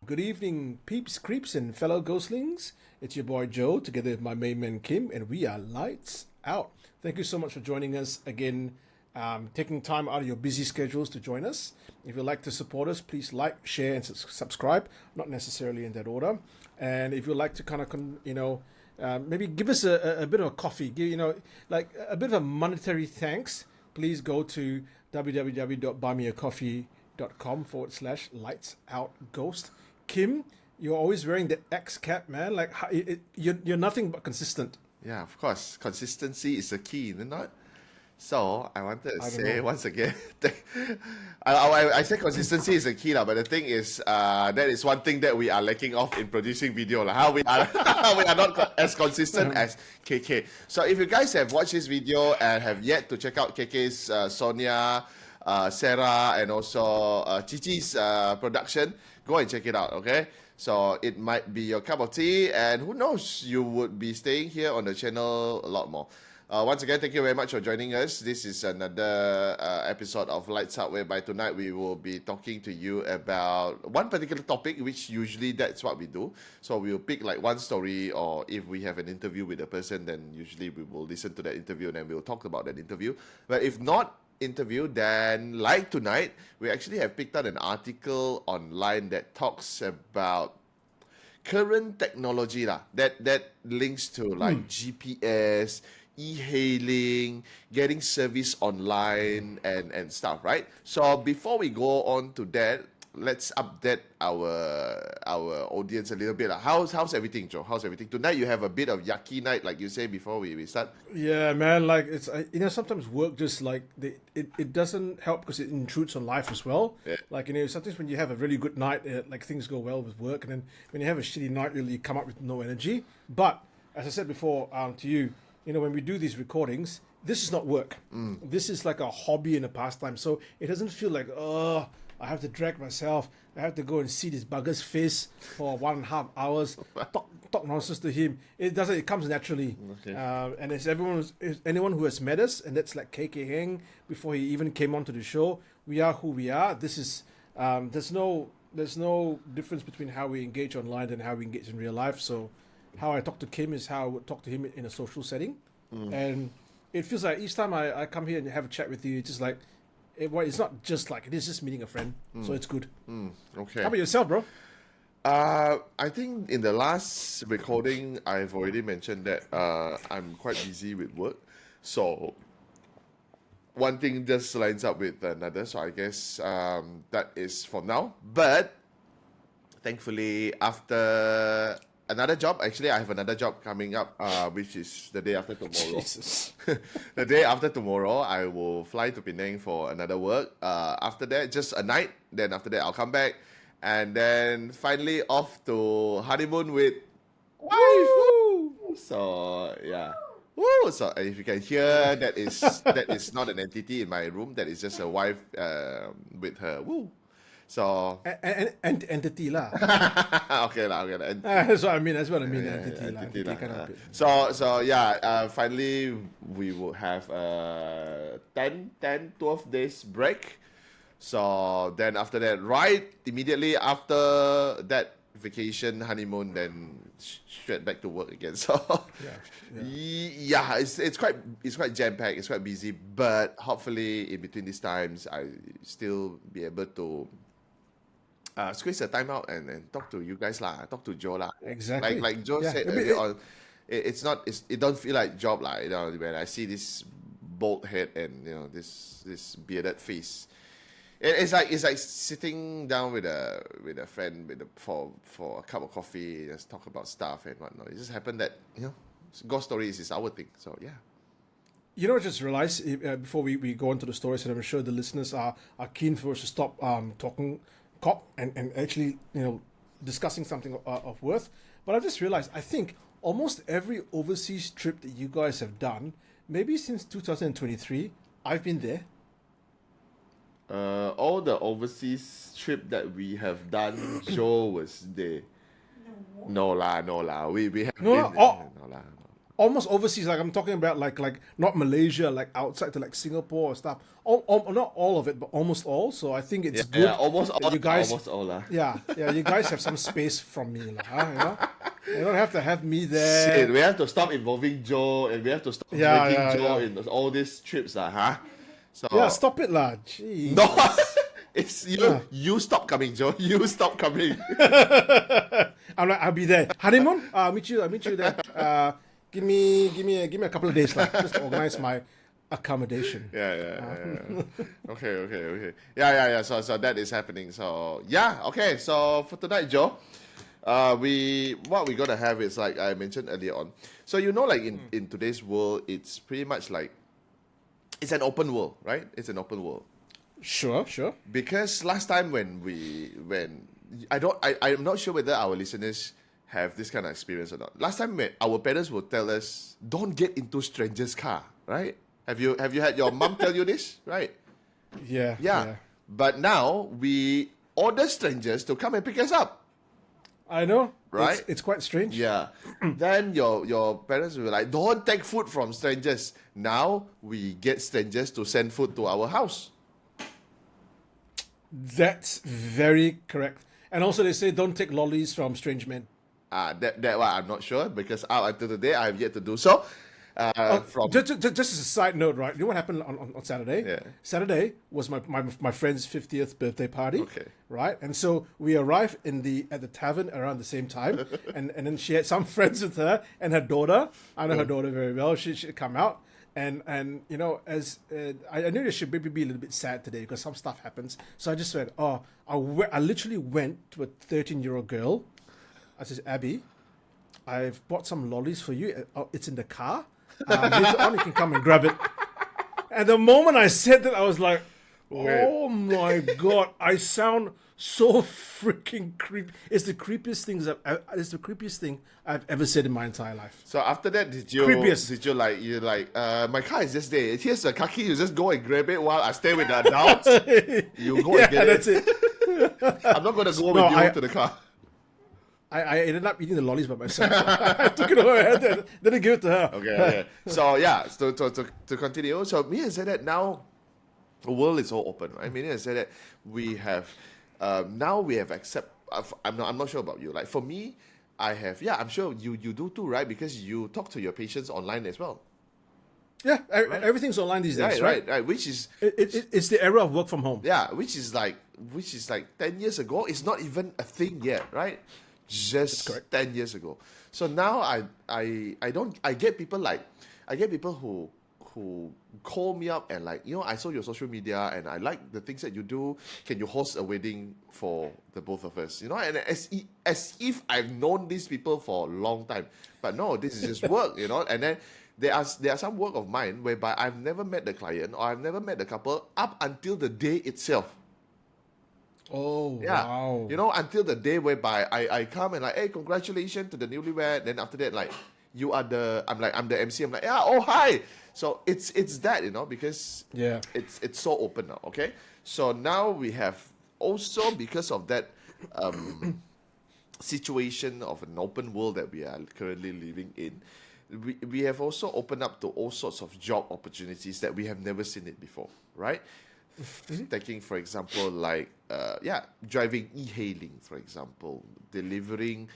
Good evening, peeps, creeps, and fellow ghostlings. It's your boy Joe, together with my main man Kim, and we are lights out. Thank you so much for joining us again, taking time out of your busy schedules to join us. If you'd like to support us, please like, share, and subscribe. Not necessarily in that order. And if you'd like to kind of, maybe give us a bit of a coffee, like a bit of a monetary thanks, please go to www.buymeacoffee.com/lights out ghost. Kim, you're always wearing the X cap, man. Like you're nothing but consistent. Yeah, of course. Consistency is the key, isn't it? So I wanted to I don't say know. once again, I say consistency is the key, lah. But the thing is, that is one thing that we are lacking off in producing video, lah. How we are, we are not as consistent as KK. So if you guys have watched this video and have yet to check out KK's, Sonia, Sarah, and also Chichi's production, go and check it out. Okay. So it might be your cup of tea, and who knows, you would be staying here on the channel a lot more. Once again, thank you very much for joining us. This is another episode of Lights Out, whereby tonight we will be talking to you about one particular topic, which usually that's what we do. So we'll pick like one story, or if we have an interview with a person, then usually we will listen to that interview and then we'll talk about that interview. But if not interview, then like tonight, we actually have picked out an article online that talks about current technology lah, that links to like GPS, e-hailing, getting service online and stuff, right? So before we go on to that, let's update our audience a little bit. How's everything, Joe? How's everything? Tonight you have a bit of yucky night, like you say before we start. Yeah, man. Like it's sometimes work just like it doesn't help because it intrudes on life as well. Yeah. Like sometimes when you have a really good night, like things go well with work, and then when you have a shitty night, really you come up with no energy. But as I said before, to you, when we do these recordings, this is not work. This is like a hobby and a pastime. So it doesn't feel like, oh, I have to drag myself. I have to go and see this bugger's face for 1.5 hours. Talk nonsense to him. It doesn't. It comes naturally. Okay. And as anyone who has met us, and that's like KK Heng before he even came onto the show. We are who we are. This is there's no difference between how we engage online and how we engage in real life. So how I talk to Kim is how I would talk to him in a social setting. And it feels like each time I come here and have a chat with you, it's just like it's not just like it is just meeting a friend. So it's good. Okay. How about yourself, bro? I think in the last recording, I've already mentioned that I'm quite busy with work. So one thing just lines up with another. So I guess that is for now. But thankfully, after another job, actually, I have another job coming up, which is the day after tomorrow. Jesus. The day after tomorrow, I will fly to Penang for another work. After that, just a night. Then after that, I'll come back. And then finally off to honeymoon with wife. Woo! So yeah. Woo! So if you can hear, that is not an entity in my room. That is just a wife with her. Woo! So And entity lah. okay lah, okay lah. That's what I mean. That's what I mean. Yeah, Entity lah. entity Entity lah. kind of bit. So yeah, finally we will have 12 days break. So then after that, right immediately after that vacation honeymoon, then straight back to work again. So yeah, it's quite jam packed. It's quite busy, but hopefully in between these times, I still be able to squeeze the time out and talk to you guys lah, talk to Joe lah. Exactly. Like Joe Yeah. said earlier on, it don't feel like job lah. When I see this bald head and this bearded face. It's like sitting down with a friend for a cup of coffee, just talk about stuff and whatnot. It just happened that ghost stories is our thing. So yeah. I just realized before we go into the stories, and I'm sure the listeners are keen for us to stop talking cock and actually discussing something of worth. But I just realized I think almost every overseas trip that you guys have done, maybe since 2023, I've been there. All the overseas trip that we have done, Joe was there. No lah. We have No, been. oh. No lah. almost overseas. Like I'm talking about like not Malaysia, like outside to like Singapore or stuff. Not all of it, but almost all. So I think it's good almost that all. you guys, Almost all lah. yeah, you guys have some space from me, lah. You know, you don't have to have me Shit, there. we have to stop involving Joe, and we have to stop Yeah, dragging Joe yeah. in all these trips, lah, huh? So Yeah, stop it, lah. Jeez. no, it's you. You stop coming, Joe. You stop coming. I'm like, I'll be there. Honeymoon? I'll meet you there. Give me a couple of days, like, just to organize my accommodation. Yeah. Okay. Yeah. So that is happening. So yeah, okay. So for tonight, Joe, what we're gonna have is like I mentioned earlier on. So like in today's world, it's pretty much like it's an open world, right? It's an open world. Sure. Because last time when I'm not sure whether our listeners have this kind of experience or not. Last time our parents would tell us, don't get into strangers' car, right? Have you had your mom tell you this, right? Yeah. But now we order strangers to come and pick us up. I know. Right? It's quite strange. Yeah. Then your parents will be like, don't take food from strangers. Now we get strangers to send food to our house. That's very correct. And also they say don't take lollies from strange men. That one I'm not sure because up until today I have yet to do so. Just as a side note, right? You know what happened on Saturday? Yeah. Saturday was my friend's 50th birthday party. Okay. Right? And so we arrived at the tavern around the same time. and then she had some friends with her and her daughter. I know her daughter very well. She come out. And you know, as I knew she should maybe be a little bit sad today because some stuff happens. So I just went, I literally went to a 13-year-old girl. I said, Abby, I've bought some lollies for you. It's in the car. Later on, you can come and grab it. And the moment I said that, I was like, oh my God, I sound so freaking creepy. It's the creepiest thing I've ever said in my entire life. So after that, did you my car is just there. Here's the car key. You just go and grab it while I stay with the adults. You go and get that's it. I'm not going to go with you to the car. I ended up eating the lollies by myself. I took it over and then I gave it to her. Okay. So yeah, to continue. So me and said that now the world is all open, right? Meaning I said that we have now we have I'm not sure about you. Like for me, I have I'm sure you do too, right? Because you talk to your patients online as well. Yeah, everything's online these days, right. Which is it's the era of work from home. Yeah, which is like 10 years ago. It's not even a thing yet, right? Just 10 years ago. So now I get people who call me up and like, I saw your social media and I like the things that you do. Can you host a wedding for the both of us? And as if I've known these people for a long time. But no, this is just work, And then there are some work of mine whereby I've never met the client or I've never met the couple up until the day itself. Oh, yeah. wow. Until the day whereby I come and like, hey, congratulations to the newlywed. Then after that, like, I'm the MC. I'm like, yeah, oh, hi. So it's that, because it's so open now, okay? So now we have also, because of that situation of an open world that we are currently living in, we have also opened up to all sorts of job opportunities that we have never seen it before, right? Taking, for example, like, driving e-hailing, for example, delivering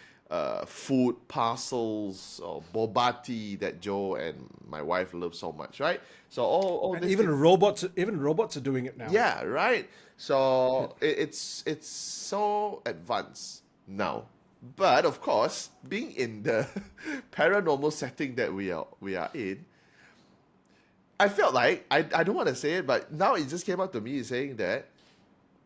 food parcels or boba tea that Joe and my wife love so much, right? So all and even robots are doing it now. Yeah, right. So it's so advanced now. But of course, being in the paranormal setting that we are in, I felt like, I don't want to say it, but now it just came out to me saying that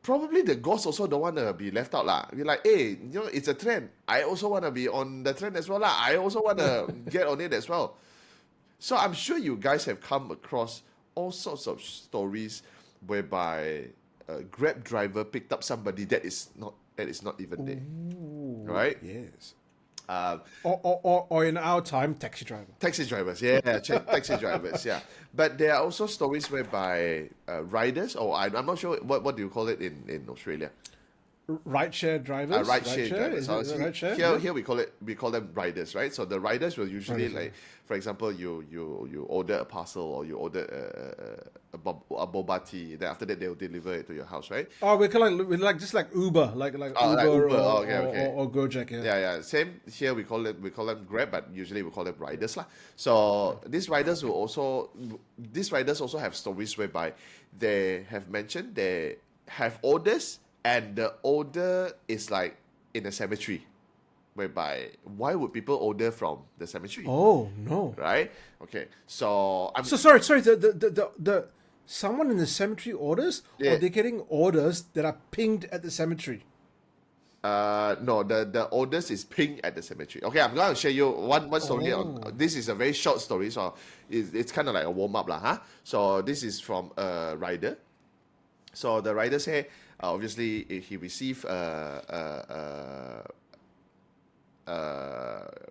probably the ghosts also don't want to be left out. We're like, hey, it's a trend. I also want to be on the trend as well. I also want to get on it as well. So I'm sure you guys have come across all sorts of stories whereby a Grab driver picked up somebody that is not even there. Ooh, right? Yes. Or in our time, taxi drivers, taxi drivers, yeah. But there are also stories whereby riders, or I'm not sure what do you call it in Australia? rideshare drivers. Rideshare drivers. Is it rideshare? Here we call them riders, right? So the riders will usually like, for example, you order a parcel or you order a boba tea. Then after that they'll deliver it to your house, right? Oh, we're like just like Uber, like Uber, or Gojek. Yeah. Same here. We call them Grab, but usually we call them riders, lah. So these riders also have stories whereby they have mentioned they have orders, and the order is like in a cemetery, whereby why would people order from the cemetery? Oh no! Right? Okay. So I'm So sorry. The someone in the cemetery orders, or they're getting orders that are pinged at the cemetery. No, the orders is pinged at the cemetery. Okay, I'm going to share you one story. This is a very short story, so it's kind of like a warm up, lah, huh? So this is from a rider. So the rider say, obviously he received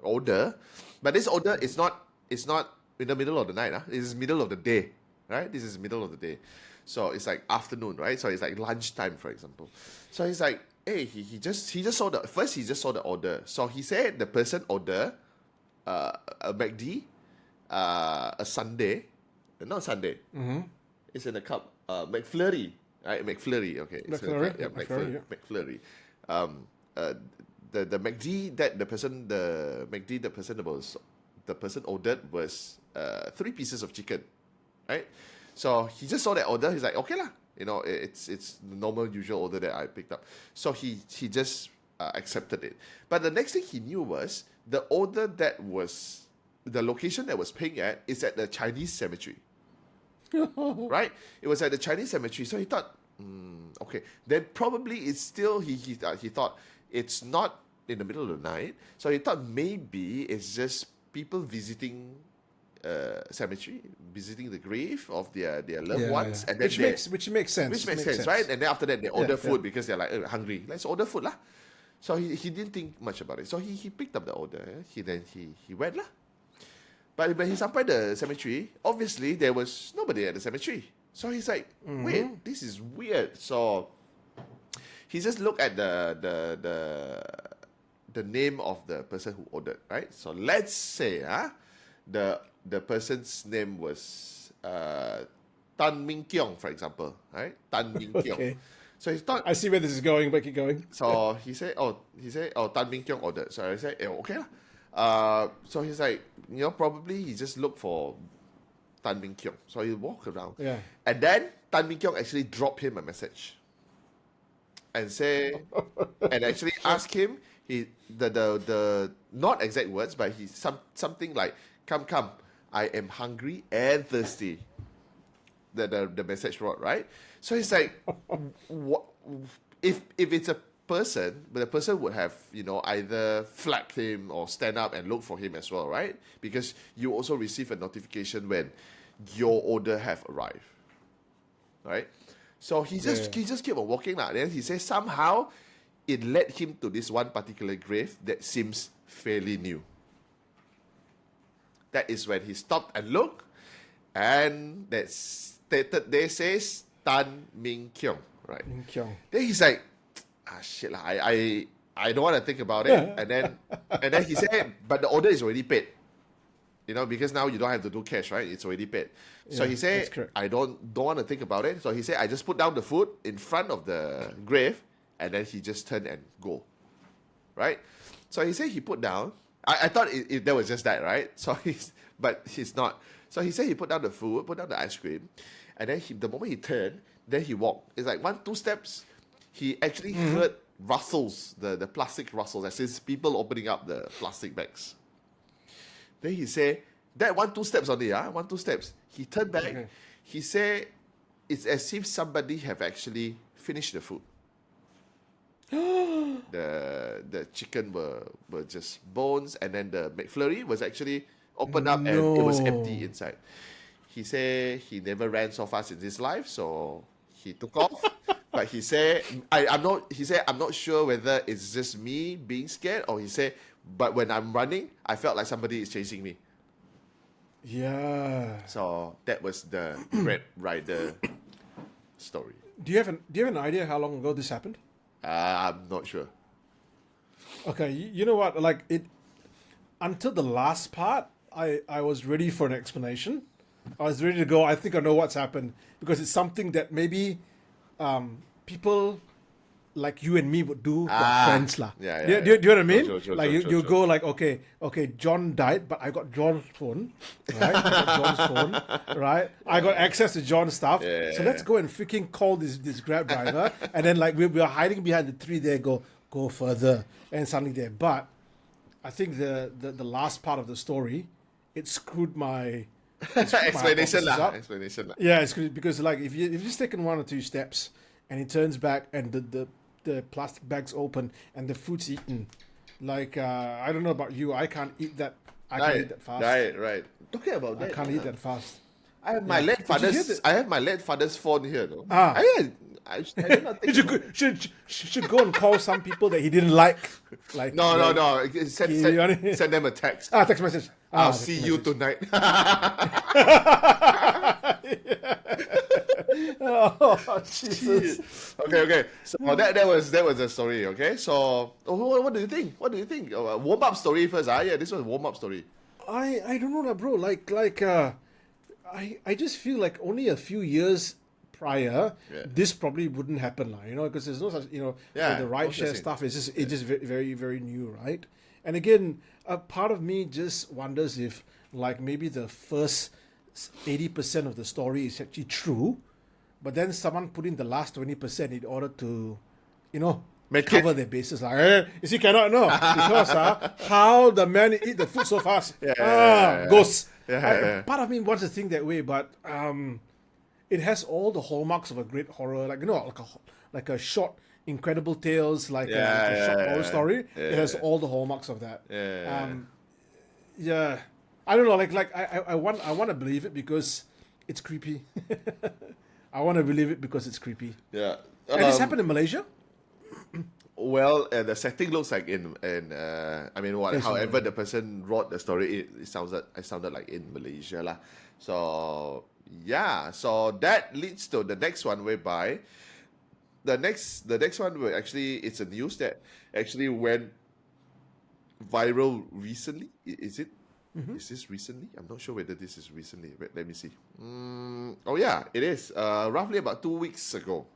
order, but this order is not in the middle of the night. It is middle of the day, right? This is middle of the day, so it's like afternoon, right? So it's like lunchtime, for example. So he's like, hey, he just saw the order. So he said the person order a McD, a sundae, not sundae. Mm-hmm. It's in a cup. McFlurry, right? McFlurry. Okay. McFlurry. Yeah, McFlurry. The McD that the person ordered was 3 pieces of chicken, right? So he just saw that order. He's like, okay lah. You know, it's the normal, usual order that I picked up. So he just accepted it. But the next thing he knew was the order the location that was paying at is at the Chinese cemetery. Right? It was at the Chinese cemetery. So he thought, okay, then probably it's still, he thought it's not in the middle of the night. So he thought maybe it's just people visiting cemetery, visiting the grave of their loved ones, and then which makes sense. Which makes sense, right? And then after that they order food because they're like hungry. Let's order food lah. So he didn't think much about it. So he picked up the order. He went lah. But when he sampai the cemetery, obviously there was nobody at the cemetery. So he's like, wait, this is weird. So he just looked at the name of the person who ordered, right? So let's say the person's name was Tan Min Kiong, for example, right? Tan Min Kiong. Okay. So he thought, I see where this is going, but keep going. So he said, Tan Min Kiong ordered. So I said, okay lah. So he's like, probably he just looked for Tan Min Kiong. So he walked around. Yeah. And then Tan Min Kiong actually dropped him a message and actually asked him, the not exact words, but he something like, come, I am hungry and thirsty. The message wrote, right? So he's like, what if it's a person, but the person would have, either flagged him or stand up and look for him as well, right? Because you also receive a notification when your order have arrived, right? So he just kept on walking now. Then he says somehow it led him to this one particular grave that seems fairly new. That is when he stopped and looked, and that stated there says Tan Min Kiong, right? Min Kiong. Then he's like, shit lah, I don't want to think about it. and then he said, but the order is already paid. Because now you don't have to do cash, right? It's already paid. So he said, I don't want to think about it. So he said, I just put down the food in front of the grave, and then he just turned and go, right? So he said he put down. I thought that was just that, right? So but he's not. So he said he put down the food, put down the ice cream, and then the moment he turned, then he walked. It's like 1-2 steps. He actually heard rustles, the plastic rustles, as is people opening up the plastic bags. Then he said, that 1-2 steps only, 1-2 steps. He turned back. Okay. He said, it's as if somebody have actually finished the food. The chicken were just bones, and then the McFlurry was actually opened up and it was empty inside. He said he never ran so fast in his life, so he took off. But he said, I'm not sure whether it's just me being scared, or he said, but when I'm running, I felt like somebody is chasing me. Yeah. So that was the Red Rider story. Do you have an idea how long ago this happened? I'm not sure. Okay, you know what? Like it until the last part, I was ready for an explanation. I was ready to go. I think I know what's happened because it's something that maybe people like you and me would do to our friends lah. Yeah, Do, yeah, do, yeah. do you know what I mean? Sure, Like you go like, okay, John died, but I got John's phone, right? I got John's phone, right? I got access to John's stuff. So let's go and freaking call this Grab driver, and then like we're hiding behind the tree there, go further, and suddenly there. But I think the last part of the story, it screwed my Explanation hypothesis lah. up. Explanation lah. Yeah, it's good because like if you've just taken one or two steps and he turns back and the plastic bag's open and the food's eaten, like I don't know about you, I can't eat that. I can't eat that fast. Right. Talking about I that, can't eat that fast. I have my late Did you hear father's. that? I have my late father's phone here, though. I did not You think about it. should go and call some people that he didn't like. Like No. You Send them a text. text message. I'll text see you message. tonight. Oh Jesus! Okay. So that was the story. Okay. So what do you think? What do you think? Warm up story first. Yeah, this was a warm up story. I don't know, bro. I just feel like only a few years prior, this probably wouldn't happen, because there's no such, the ride share stuff is just very, very, very new, right? And again, a part of me just wonders if, like, maybe the first 80% of the story is actually true, but then someone put in the last 20% in order to, cover their bases. Like, you see, cannot know because how the man eat the food so fast. Ghosts. Part of me wants to think that way, but it has all the hallmarks of a great horror, like a short Incredible Tales, like a short horror story. It has all the hallmarks of that. I don't know. I want to believe it because it's creepy. I want to believe it because it's creepy. Yeah. And this happened in Malaysia. Well, the setting looks like however the person wrote the story, it sounded like in Malaysia lah. So so that leads to the next one, whereby the next one will actually, it's a news that actually went viral recently. Is it? Mm-hmm. Is this recently? I'm not sure whether this is recently. Wait, let me see. It is. Roughly about 2 weeks ago.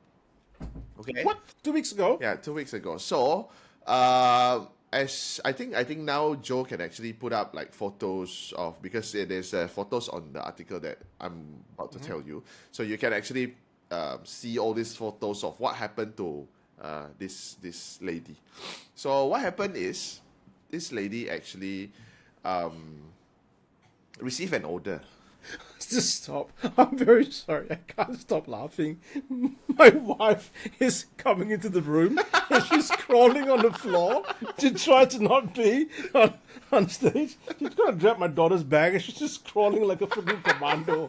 Okay. What? 2 weeks ago? Yeah, 2 weeks ago. So, as I think now Joe can actually put up like photos of, because there's photos on the article that I'm about to tell you. So you can actually see all these photos of what happened to this lady. So what happened is this lady actually received an order. Just stop. I'm very sorry. I can't stop laughing. My wife is coming into the room and she's crawling on the floor to try to not be on stage. She's going to grab my daughter's bag and she's just crawling like a freaking commando.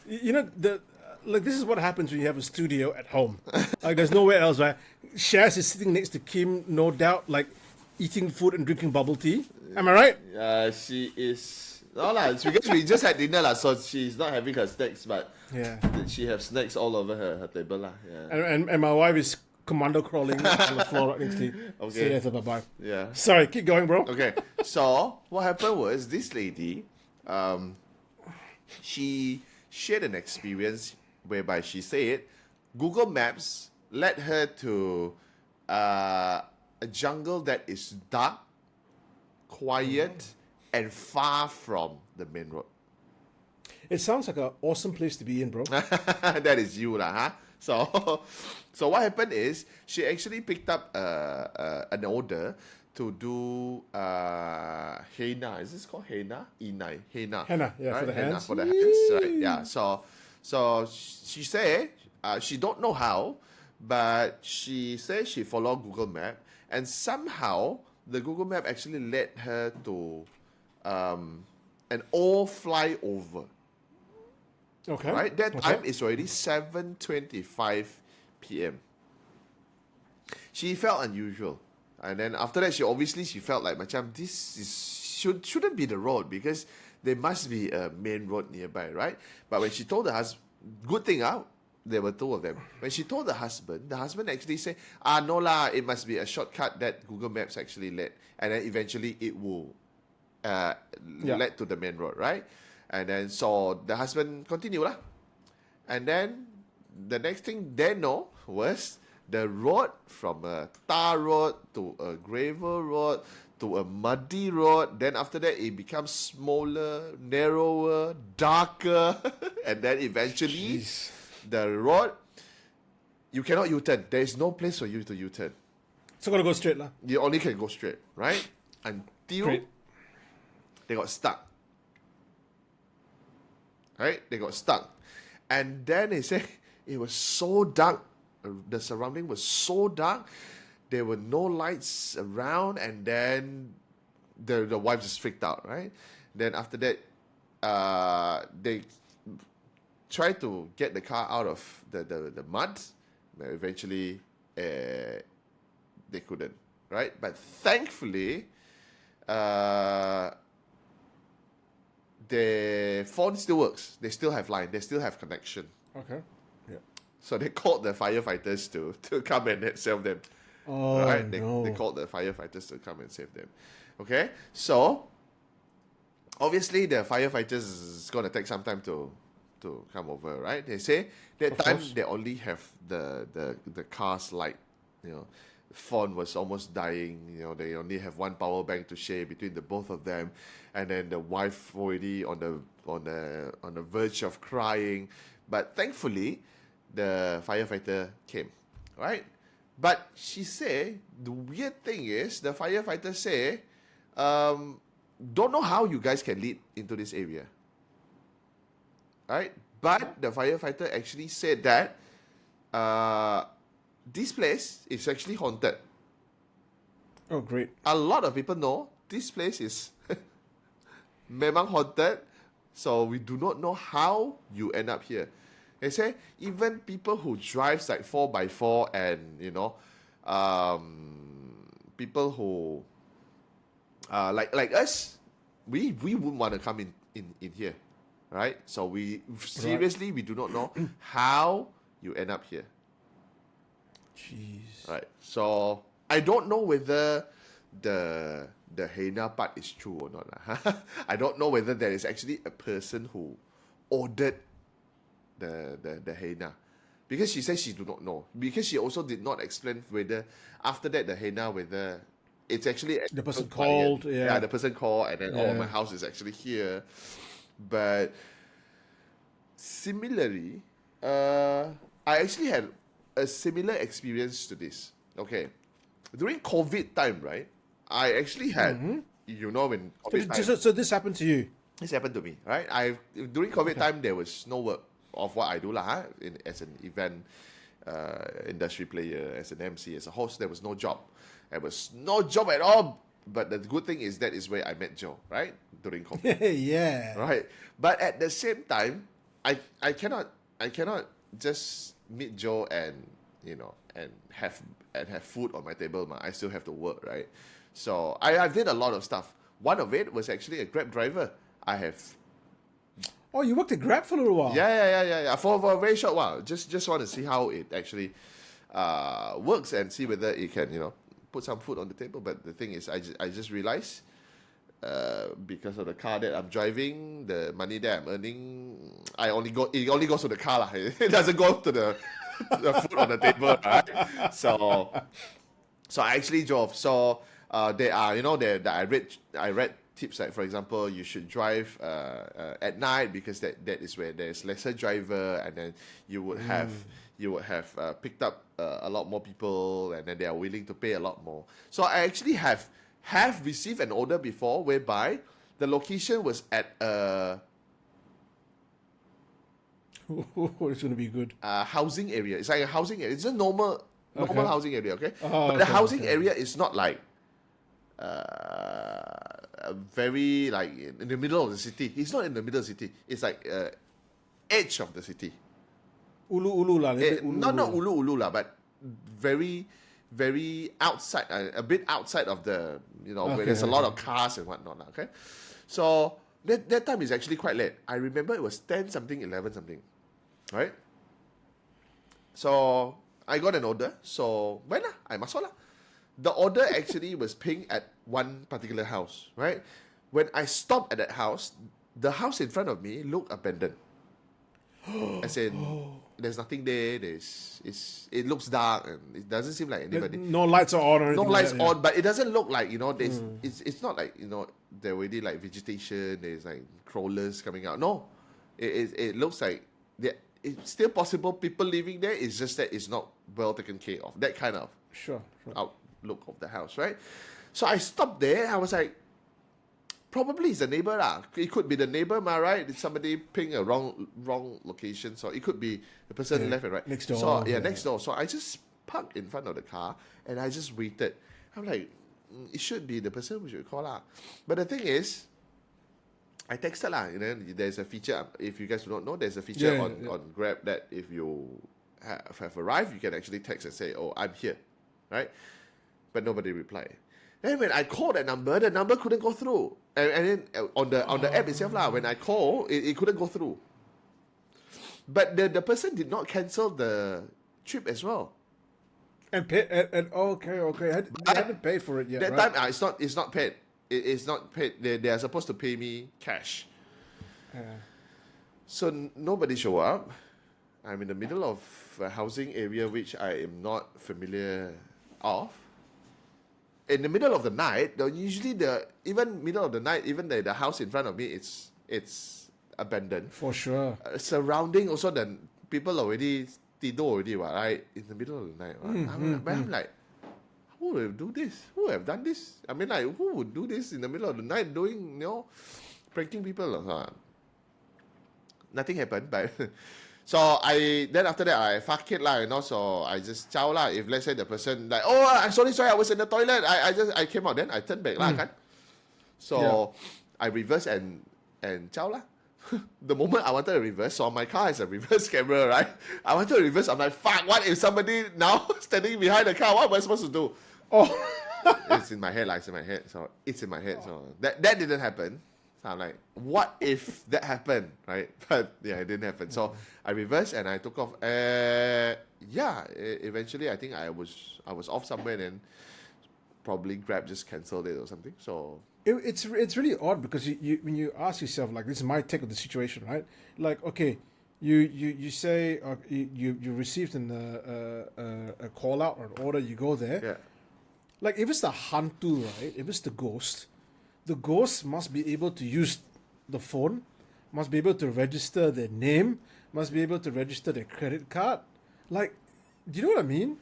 This is what happens when you have a studio at home. Like, there's nowhere else, right? Shaz is sitting next to Kim, no doubt, like eating food and drinking bubble tea. Am I right? She is. No lah, it's because we just had dinner lah, so she's not having her snacks, but she have snacks all over her table lah. Yeah. And my wife is commando crawling on the floor right next to you. Okay. So bye-bye. Yeah. Sorry, keep going, bro. Okay. So what happened was this lady, she shared an experience whereby she said Google Maps led her to a jungle that is dark, quiet, and far from the main road. It sounds like an awesome place to be in, bro. That is you lah, huh? So what happened is she actually picked up an order to do henna. Is this called henna? Henna. Henna, yeah, right? For the henna hands. For the hands, right? Yeah. So she said she don't know how, but she said she followed Google Map, and somehow the Google Map actually led her to an all flyover. Okay. Right? That time is already 7:25 p.m. She felt unusual. And then after that, she felt like, shouldn't be the road, because there must be a main road nearby, right? But when she told her husband, good thing out, there were two of them. When she told the husband actually said, no lah, it must be a shortcut that Google Maps actually led. And then eventually it will led to the main road, right? And then so the husband continued lah. And then the next thing they know was the road from a tar road to a gravel road to a muddy road. Then after that, it becomes smaller, narrower, darker. And then eventually, the road, you cannot U-turn. There is no place for you to U-turn. So got to go straight lah. You only can go straight, right? Until they got stuck. Right? They got stuck. And then they say it was so dark. The surrounding was so dark. There were no lights around. And then the wife just freaked out, right? Then after that, they tried to get the car out of the mud. But eventually, they couldn't, right? But thankfully, the phone still works. They still have line. They still have connection. Okay. Yeah. So they called the firefighters to come and save them. Oh, right? no. They called the firefighters to come and save them. Okay? So, obviously, the firefighters is going to take some time to come over, right? They say that time they only have the car's light, phone was almost dying. They only have one power bank to share between the both of them, and then the wife already on the verge of crying. But thankfully, the firefighter came, right? But she said the weird thing is the firefighter say, don't know how you guys can lead into this area, right? But the firefighter actually said that this place is actually haunted. Oh, great. A lot of people know this place is memang haunted, so we do not know how you end up here. They say even people who drives like 4x4 and, people who like us, we wouldn't want to come in here, right? So we seriously, we do not know how you end up here. Jeez. Right. So I don't know whether the henna part is true or not. I don't know whether there is actually a person who ordered the henna, because she says she do not know, because she also did not explain whether after that the henna, whether it's actually the person called. Yeah, the person called, and then my house is actually here. But similarly, I actually had a similar experience to this. Okay, during COVID time, right? I actually had, when COVID time, So this happened to you? This happened to me, right? During COVID time, there was no work of what I do as an event industry player, as an MC, as a host. There was no job. There was no job at all. But the good thing is that is where I met Joe, right? During COVID. Yeah. Right. But at the same time, I cannot just meet Joe and have food on my table. I still have to work, right? So I did a lot of stuff. One of it was actually a Grab driver. I have. Oh, you worked at Grab for a little while? Yeah. For a very short while. Just want to see how it actually works and see whether it can, put some food on the table. But the thing is, I just realized, because of the car that I'm driving, the money that I'm earning, it only goes to the car lah. It doesn't go to the food on the table, right? So I actually drove. So there are, I read tips like, for example, you should drive at night because that is where there's lesser driver, and then you would have picked up a lot more people, and then they are willing to pay a lot more. So I actually have received an order before whereby the location was at it's going to be good. Housing area. It's like a housing area. It's a normal housing area, okay? But the housing area is not like very like in the middle of the city. It's not in the middle of the city. It's like edge of the city. Ulu lah. Not ulu lah, but very, very outside, a bit outside of the, where there's a lot of cars and whatnot. Okay, so that time is actually quite late. I remember it was 10 something, 11 something, right? So I got an order. So when I masuk lah. The order actually was pinged at one particular house, right? When I stopped at that house, the house in front of me looked abandoned. As in, there's nothing there. It looks dark and it doesn't seem like anybody. No lights are on or anything. No lights like that, on, but it doesn't look like it's not like there already like vegetation. There's like crawlers coming out. No, it looks like it's still possible people living there. It's just that it's not well taken care of. That kind of Sure. outlook of the house, right? So I stopped there. I was like, probably it's the neighbor lah. It could be the neighbor, right? Did somebody ping a wrong location? So it could be the person left and right next door. So next door. So I just parked in front of the car and I just waited. I'm like, it should be the person we should call lah. But the thing is, I texted lah. There's a feature. If you guys do not know, there's a feature on Grab that if you have arrived, you can actually text and say, "Oh, I'm here," right? But nobody replied. Then when I called the number couldn't go through. And then on the app itself lah, when I call, it couldn't go through. But the person did not cancel the trip as well. And pay. And okay. I haven't paid for it yet. That right? time it's not paid. It's not paid. They are supposed to pay me cash. So nobody show up. I'm in the middle of a housing area which I am not familiar of. In the middle of the night, usually even middle of the night, even the house in front of me, it's abandoned. For sure. Surrounding also, then people already tidur already, right? In the middle of the night. I'm like, who will do this? Who have done this? I mean, like, who would do this in the middle of the night, doing, pranking people? Nothing happened, but so then after that I fuck it lah, so I just chow lah. If let's say the person like, oh, I'm sorry, I was in the toilet. I came out, then I turned back lah, kan? So I reverse and chow lah. The moment I wanted to reverse, so my car has a reverse camera, right? I wanted to reverse. I'm like, fuck, what if somebody now standing behind the car? What am I supposed to do? Oh, It's in my head, like, it's in my head. So that didn't happen. So I'm like, what if that happened, right? But yeah, it didn't happen. So I reversed and I took off. Eventually I think I was off somewhere, and probably Grab just cancelled it or something. So it's really odd because you when you ask yourself, like, this is my take of the situation, right? Like, okay, you say you received a call out or an order, you go there. yeah. Like, if it's the hantu, right? If it's the ghost must be able to use the phone, must be able to register their name, must be able to register their credit card. Like, do you know what I mean?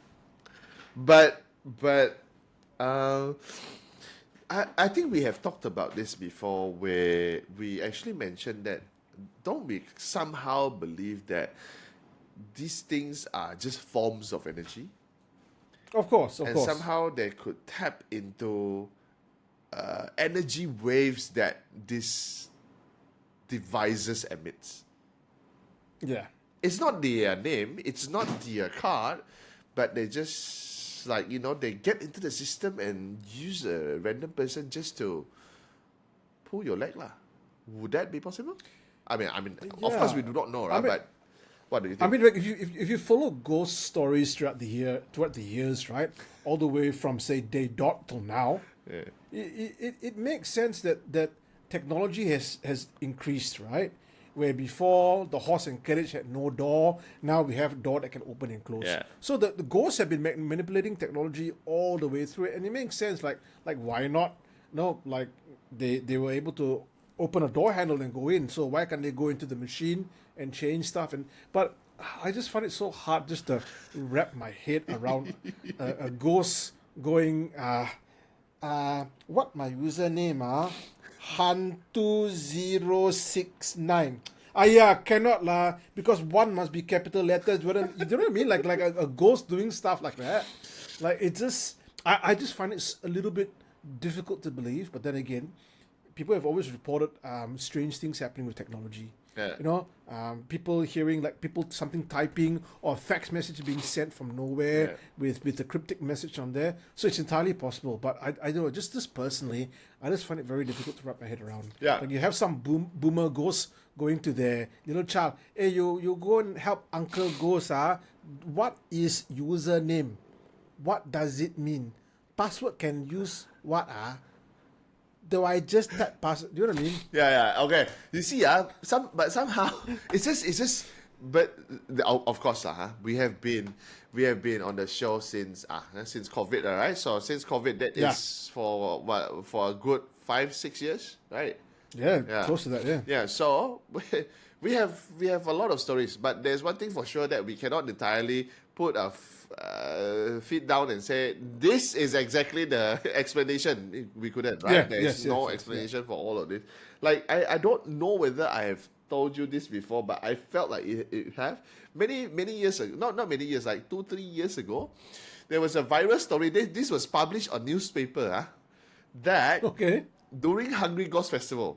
But I think we have talked about this before, where we actually mentioned that don't we somehow believe that these things are just forms of energy? Of course. And somehow they could tap into energy waves that this devices emits. Yeah. It's not their name, it's not their card, but they just they get into the system and use a random person just to pull your leg lah. Would that be possible? I mean, of course we do not know, right? But what do you think? I mean, like, if you follow ghost stories throughout the years, right, all the way from, say, day dot till now, it makes sense that technology has increased, right? Where before the horse and carriage had no door, now we have a door that can open and close. Yeah. So the ghosts have been manipulating technology all the way through it, and it makes sense. Like why not? No, like they were able to open a door handle and go in. So why can't they go into the machine and change stuff? But I just find it so hard just to wrap my head around a ghost going. What my username Han2069. Cannot lah, because one must be capital letters. You know what I mean? Like a ghost doing stuff like that. Like, it just, I just find it a little bit difficult to believe. But then again, people have always reported strange things happening with technology. Yeah. People hearing, like, something typing or fax message being sent from nowhere with a cryptic message on there. So it's entirely possible. But I don't know, just this personally, I just find it very difficult to wrap my head around. Yeah. Like, you have some boomer ghost going to their little child. Hey, you go and help Uncle Ghost. What is username? What does it mean? Password can use what? Do I just type password? Do you know what I mean? Yeah, okay. You see, but somehow but of course, we have been on the show since COVID, right? So since COVID, that is for what, for a good 5-6 years, right? Yeah, close to that. Yeah. Yeah. So we have a lot of stories, but there's one thing for sure that we cannot entirely put our feet down and say this is exactly the explanation. We couldn't, right? There's no explanation for all of this. Like I don't know whether I have told you this before, but I felt like it have many years ago. Not many years, like 2-3 years ago, there was a viral story. This was published on newspaper. That during Hungry Ghost Festival.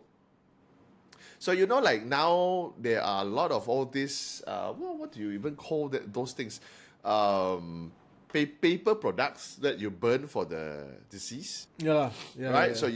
So like now there are a lot of all this. What do you even call those things? Paper products that you burn for the deceased. Yeah. Right. Yeah. So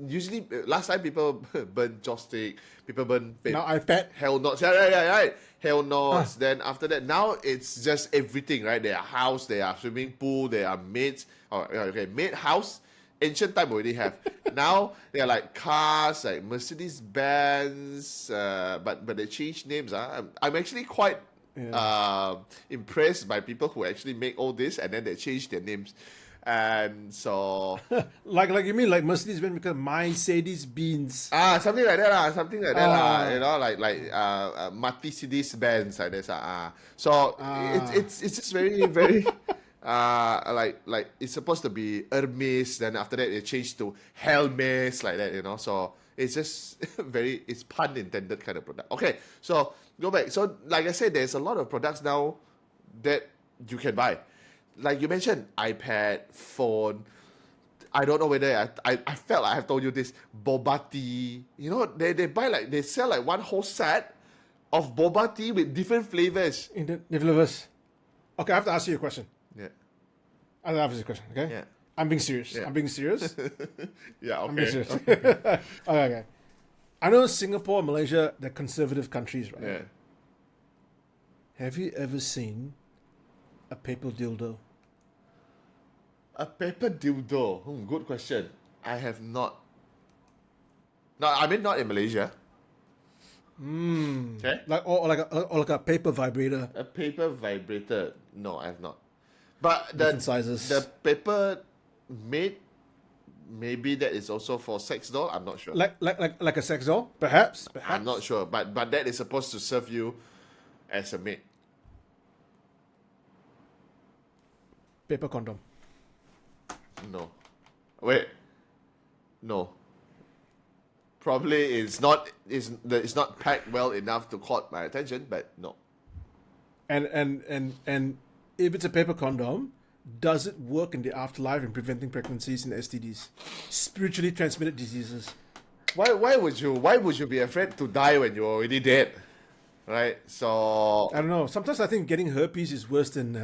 usually last time people burn joystick, people burn paper. Now iPad. Hell knots. Yeah. Right. Hell knots. Then after that, now it's just everything. Right. There are house. There are swimming pool. There are maids. Maid house. Ancient time already have. Now they are like cars, like Mercedes Benz, but they change names. I'm actually quite impressed by people who actually make all this and then they change their names. And so like you mean like Mercedes Benz because Mercedes Benz. Something like that. Like Mercedes Benz like that. So it's just very very like it's supposed to be Hermes, then after that it changed to Helmes, like that, so it's just it's pun intended kind of product. Okay, so go back. So like I said, there's a lot of products now that you can buy. Like you mentioned, iPad, phone. I don't know whether I felt like I have told you this. Boba tea. They buy they sell like one whole set of boba tea with different flavors. Okay, I have to ask you a question. Yeah. I have to ask you a question, okay? Yeah. I'm being serious. Yeah. I'm being serious. Yeah, okay. I'm being serious. Okay. I know Singapore, Malaysia, they're conservative countries, right? Yeah. Have you ever seen a paper dildo? A paper dildo. Good question. I have not. No, I mean not in Malaysia. Okay. Like a paper vibrator. A paper vibrator. No, I have not. But Different sizes. The paper made, maybe that is also for sex doll. I'm not sure. Like a sex doll, perhaps. I'm not sure, but that is supposed to serve you as a maid. Paper condom. No. Wait. No. Probably it's not packed well enough to caught my attention, but no. And if it's a paper condom, does it work in the afterlife in preventing pregnancies and STDs, spiritually transmitted diseases? Why would you be afraid to die when you're already dead? Right? So I don't know. Sometimes I think getting herpes is worse than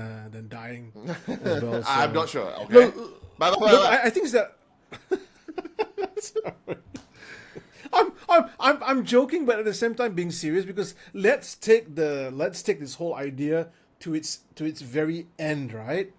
dying as well. So. I'm not sure. Okay. But I think it's that. Sorry. I'm joking, but at the same time being serious, because let's take this whole idea to its very end, right?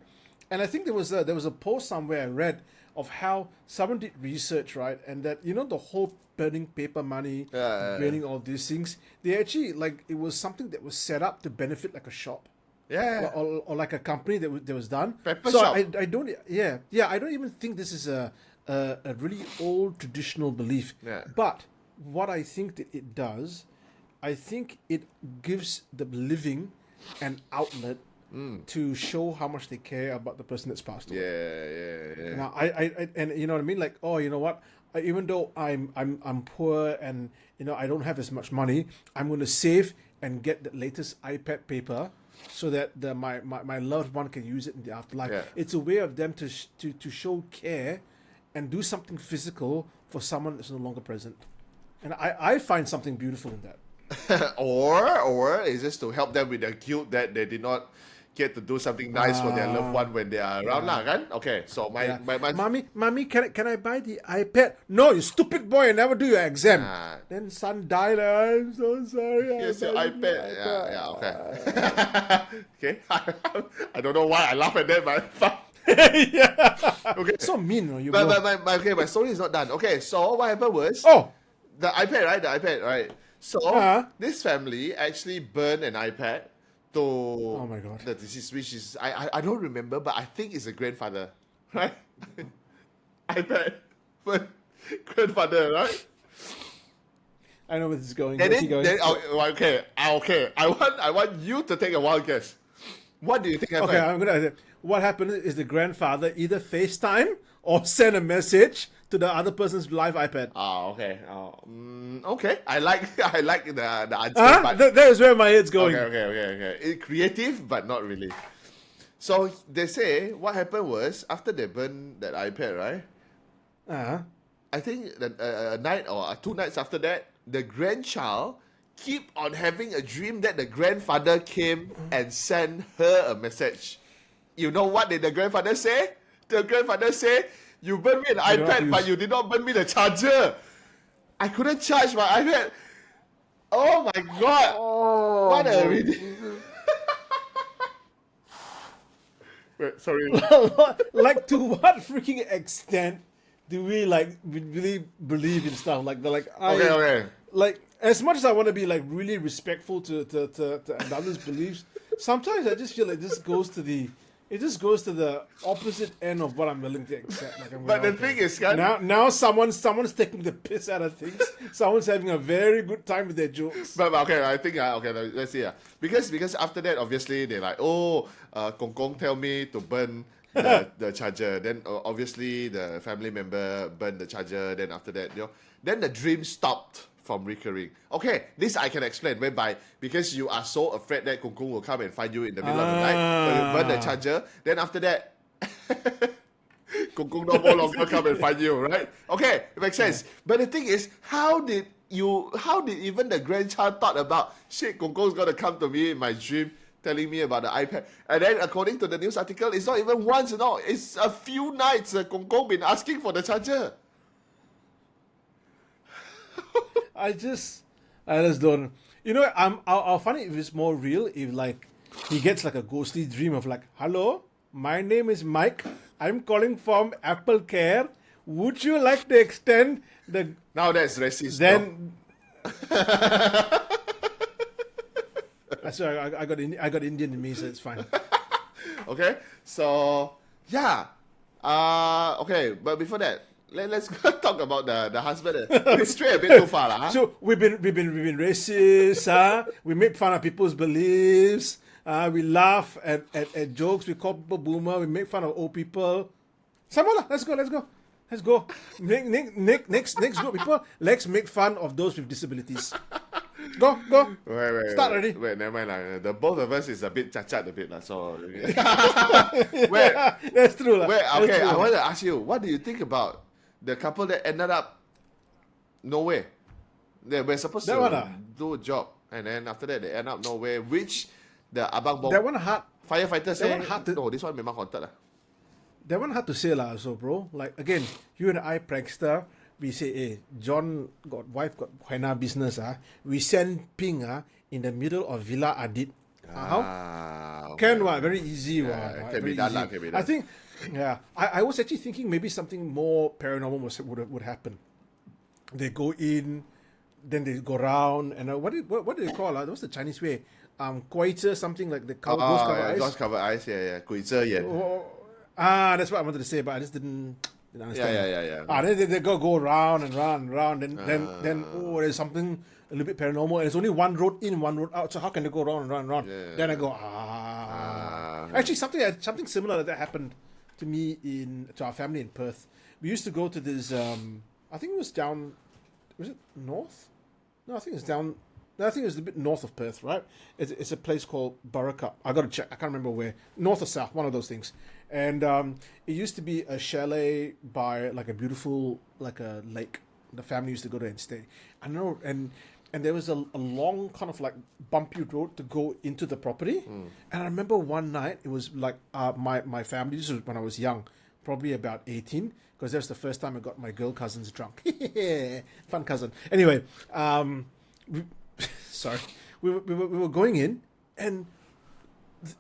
And I think there was a post somewhere I read of how someone did research, right, and that the whole burning paper money, burning all these things, they actually it was something that was set up to benefit like a shop. Or like a company that was done. Pepper so shop. I don't I don't even think this is a really old traditional belief. Yeah. But what I think that it does, I think it gives the living an outlet to show how much they care about the person that's passed away. Yeah. Now, I and you know what I mean? Like, oh, you know what? Even though I'm poor and I don't have as much money, I'm going to save and get the latest iPad paper so that my loved one can use it in the afterlife. Yeah. It's a way of them to show care and do something physical for someone that's no longer present. And I find something beautiful in that. or is this to help them with the guilt that they did not get to do something nice for their loved one when they are around lah, kan? Okay, so my Mommy, can I buy the iPad? No, you stupid boy, you never do your exam. Ah. Then son died. I'm so sorry. Here's your iPad. Yeah, okay. Okay. I don't know why I laugh at that, but Yeah. okay. So mean, you But bro. my story is not done. Okay, so what happened was Oh, the iPad, right? So this family actually burned an iPad to Oh my God. the deceased, which is I don't remember, but I think it's a grandfather, right? iPad, but grandfather, right? I know where this is going. And Where's he going? then okay. I want you to take a wild guess. What do you think happened? Okay, I'm gonna. What happened is the grandfather either FaceTime or send a message to the other person's live iPad. Okay. Okay. I like the answer, Huh? but That is where my head's going. Okay. Creative, but not really. So they say what happened was after they burned that iPad, right? Uh-huh. I think that a night or 2 nights after that, the grandchild keep on having a dream that the grandfather came and sent her a message. You know what did the grandfather say? The grandfather say, "You burned me an iPad, but you did not burn me the charger. I couldn't charge my iPad." Oh my God! Oh, What a ridiculous. Wait, sorry. like to what freaking extent do we like really believe in stuff like the Okay. like as much as I want to be like really respectful to others' beliefs, sometimes I just feel like this goes to the opposite end of what I'm willing to accept. Like, But the thing is, now someone's taking the piss out of things. Someone's having a very good time with their jokes. But okay, I think okay. Let's see. Because after that, obviously they're like, oh, Kong Kong tell me to burn the charger. Then obviously the family member burned the charger. Then after that, then the dream stopped from recurring. Okay, this I can explain. Whereby because you are so afraid that Kong Kong will come and find you in the middle of the night, so you burn the charger. Then after that. Kong Kong no longer come and find you, right? Okay, it makes sense. But the thing is, how did even the grandchild thought about shit? Kong Kong's gonna come to me in my dream, telling me about the iPad, and then according to the news article, it's not even once, it's a few nights. Kong Kong been asking for the charger. I just don't. I'll find it if it's more real. If like he gets like a ghostly dream of like, "Hello, my name is Mike. I'm calling from Apple Care. Would you like to extend the?" Now that's racist. Then. Sorry, I got Indian in me, so it's fine. Okay, so yeah, okay, but before that, let's talk about the husband. We stray a bit too far, huh? So we've been racist, we make fun of people's beliefs, we laugh at jokes, we call people boomer, we make fun of old people. Samola, let's go. Next group people, let's make fun of those with disabilities. Go. Wait. Start already. Wait, never mind. The both of us is a bit chacat a bit so. That's true. Okay, I want to ask you, what do you think about the couple that ended up nowhere? They were supposed to do a job, and then after that they end up nowhere. Which the abang bong that one hard. firefighter say, hard to, no, this one memang haunted lah. That one hard to say lah, so bro. Like again, you and I prankster. We say, hey, John wife got henna business. We send Ping in the middle of Villa Adit. How? Okay. Can what? Very easy. Can be done. I think, I was actually thinking maybe something more paranormal would happen. They go in, then they go around, and what do they call? What's the Chinese way? Kuaita, something like the ghost cover eyes. Ghost cover eyes, yeah. Kuaita, yeah. That's what I wanted to say, but I just didn't understand. Yeah. Then they go round and round, then there's something a little bit paranormal, and there's only one road in, one road out. So how can they go round and round? Yeah. Then I go Actually, something similar that happened to me to our family in Perth. We used to go to this. I think it was down. Was it north? No, I think it's down. No, I think it was a bit north of Perth, right? It's a place called Burracup. I got to check. I can't remember where. North or south, one of those things. And it used to be a chalet by like a beautiful, like a lake. The family used to go there and stay. I know, and and there was a long kind of like bumpy road to go into the property. And I remember one night it was like my family. This was when I was young, probably about 18, because that was the first time I got my girl cousins drunk. Fun cousin. Anyway, sorry, we were going in, and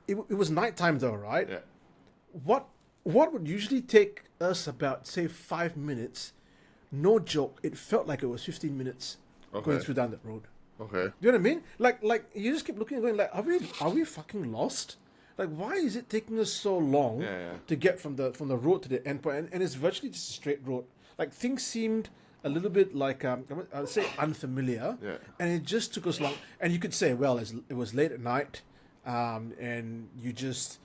it was nighttime though, right? Yeah. What would usually take us about, say, 5 minutes, no joke, it felt like it was 15 minutes going through down that road. Okay. You know what I mean? Like you just keep looking and going like, are we fucking lost? Like, why is it taking us so long to get from the road to the end point? And it's virtually just a straight road. Like, things seemed a little bit like I would say unfamiliar, and it just took us long. And you could say, well, it was late at night, and you just.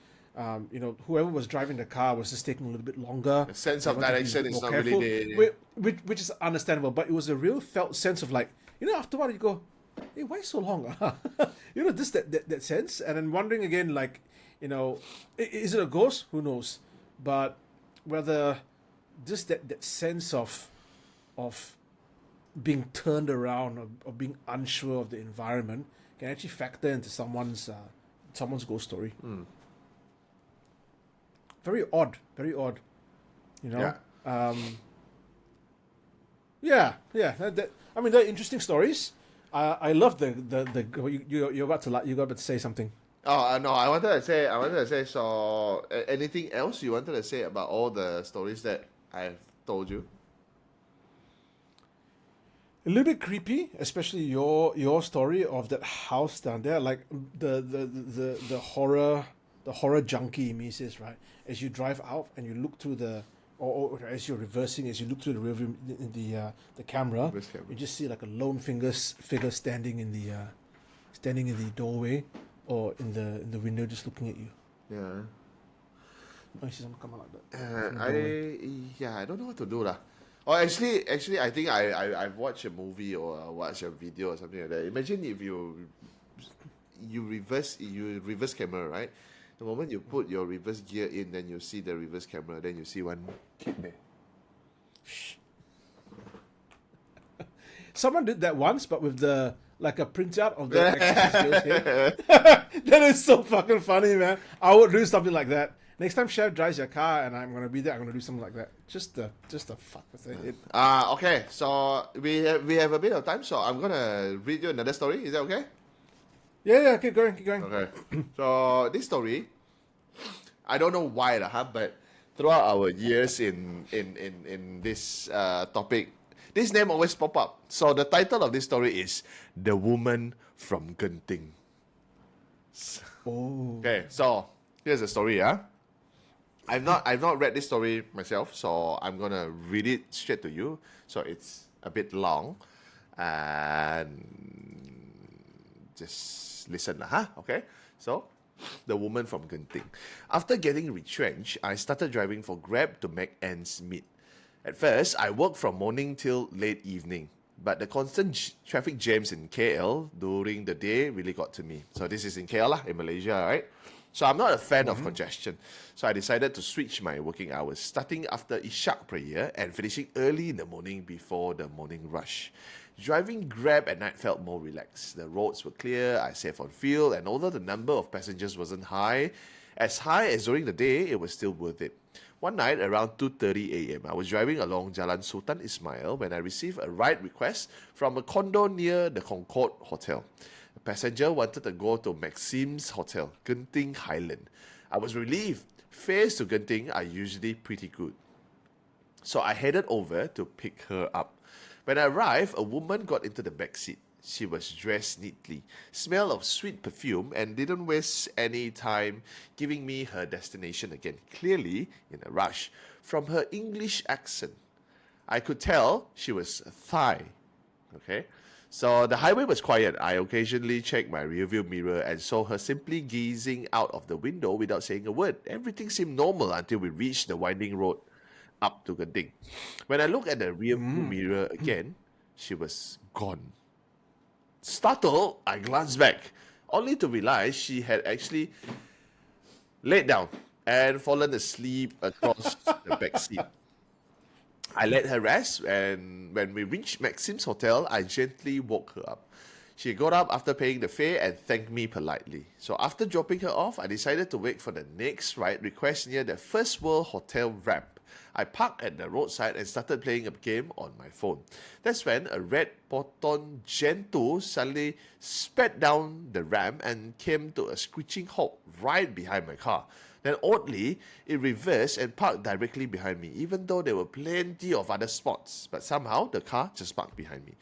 Whoever was driving the car was just taking a little bit longer. The sense of direction is not really there. Which is understandable, but it was a real felt sense of like, after a while you go, hey, why so long? That sense. And I'm wondering again, like, is it a ghost? Who knows? But whether just that sense of being turned around or being unsure of the environment can actually factor into someone's ghost story. Very odd, Yeah. They're interesting stories. I love you're about to say something. Oh no! I wanted to say. So, anything else you wanted to say about all the stories that I've told you? A little bit creepy, especially your story of that house down there, like the horror junkie in me says, right? As you drive out and you look through or as you're reversing, as you look through the rear view in the camera, you just see like a lone figure standing in the doorway or in the window, just looking at you. Yeah. Oh, you see someone come out like that. I don't know what to do lah. Oh, actually, I think I've watched a movie or watched a video or something like that. Imagine if you reverse camera, right? The moment you put your reverse gear in, then you see the reverse camera, then you see one kid there. Someone did that once, but with a printout of the Exorcist here. That is so fucking funny, man. I would do something like that. Next time Chef drives your car and I'm gonna be there, I'm gonna do something like that. Just to fuck with it. Okay, so we have a bit of time, so I'm gonna read you another story. Is that okay? Yeah, keep going. Okay. So this story, I don't know why but throughout our years in this topic, this name always pop up. So the title of this story is The Woman from Genting. Oh. Okay, so here's the story, I've not read this story myself, so I'm gonna read it straight to you. So it's a bit long, and just listen, Okay. So, the woman from Genting. After getting retrenched, I started driving for Grab to make ends meet. At first, I worked from morning till late evening, but the constant traffic jams in KL during the day really got to me. So this is in KL, in Malaysia, right? So I'm not a fan of congestion. So I decided to switch my working hours, starting after Ishak prayer and finishing early in the morning before the morning rush. Driving Grab at night felt more relaxed. The roads were clear, I saved on fuel, and although the number of passengers wasn't high as during the day, it was still worth it. One night around 2:30 a.m., I was driving along Jalan Sultan Ismail when I received a ride request from a condo near the Concord Hotel. A passenger wanted to go to Maxim's Hotel, Genting Highlands. I was relieved. Fares to Genting are usually pretty good. So I headed over to pick her up. When I arrived, a woman got into the back seat. She was dressed neatly, smelled of sweet perfume, and didn't waste any time giving me her destination again, clearly in a rush. From her English accent, I could tell she was Thai. Okay? So the highway was quiet. I occasionally checked my rearview mirror and saw her simply gazing out of the window without saying a word. Everything seemed normal until we reached the winding road up to Genting. When I looked at the rearview mirror again, she was gone. Startled, I glanced back, only to realize she had actually laid down and fallen asleep across the back seat. I let her rest, and when we reached Maxim's hotel, I gently woke her up. She got up after paying the fare and thanked me politely. So after dropping her off, I decided to wait for the next ride request near the First World Hotel ramp. I parked at the roadside and started playing a game on my phone. That's when a red Proton Gen 2 suddenly sped down the ramp and came to a screeching halt right behind my car. Then oddly, it reversed and parked directly behind me, even though there were plenty of other spots. But somehow, the car just parked behind me.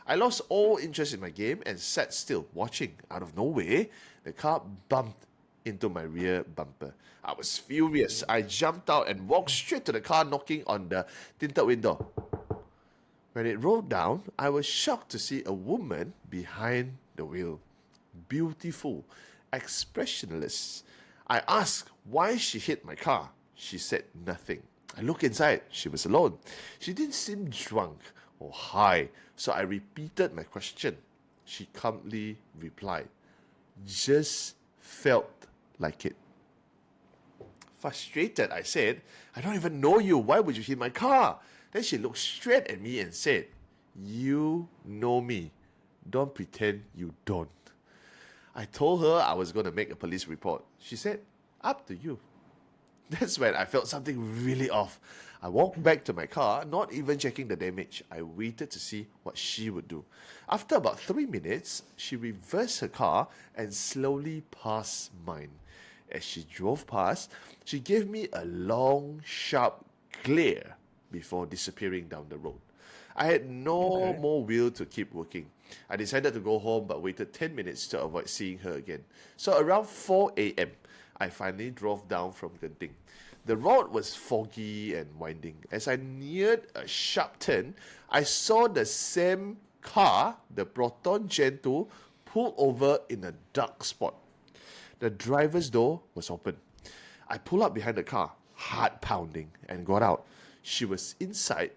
I lost all interest in my game and sat still, watching. Out of nowhere, the car bumped into my rear bumper. I was furious. I jumped out and walked straight to the car, knocking on the tinted window. When it rolled down, I was shocked to see a woman behind the wheel. Beautiful, expressionless. I asked why she hit my car. She said nothing. I looked inside. She was alone. She didn't seem drunk or high, so I repeated my question. She calmly replied, "Just felt like it." Frustrated, I said, "I don't even know you. Why would you hit my car?" Then she looked straight at me and said, "You know me. Don't pretend you don't." I told her I was going to make a police report. She said, "Up to you." That's when I felt something really off. I walked back to my car, not even checking the damage. I waited to see what she would do. After about 3 minutes, she reversed her car and slowly passed mine. As she drove past, she gave me a long, sharp glare before disappearing down the road. I had no more will to keep working. I decided to go home but waited 10 minutes to avoid seeing her again. So around 4 a.m., I finally drove down from Genting. The road was foggy and winding. As I neared a sharp turn, I saw the same car, the Proton Gen 2, pull over in a dark spot. The driver's door was open. I pulled up behind the car, heart pounding, and got out. She was inside,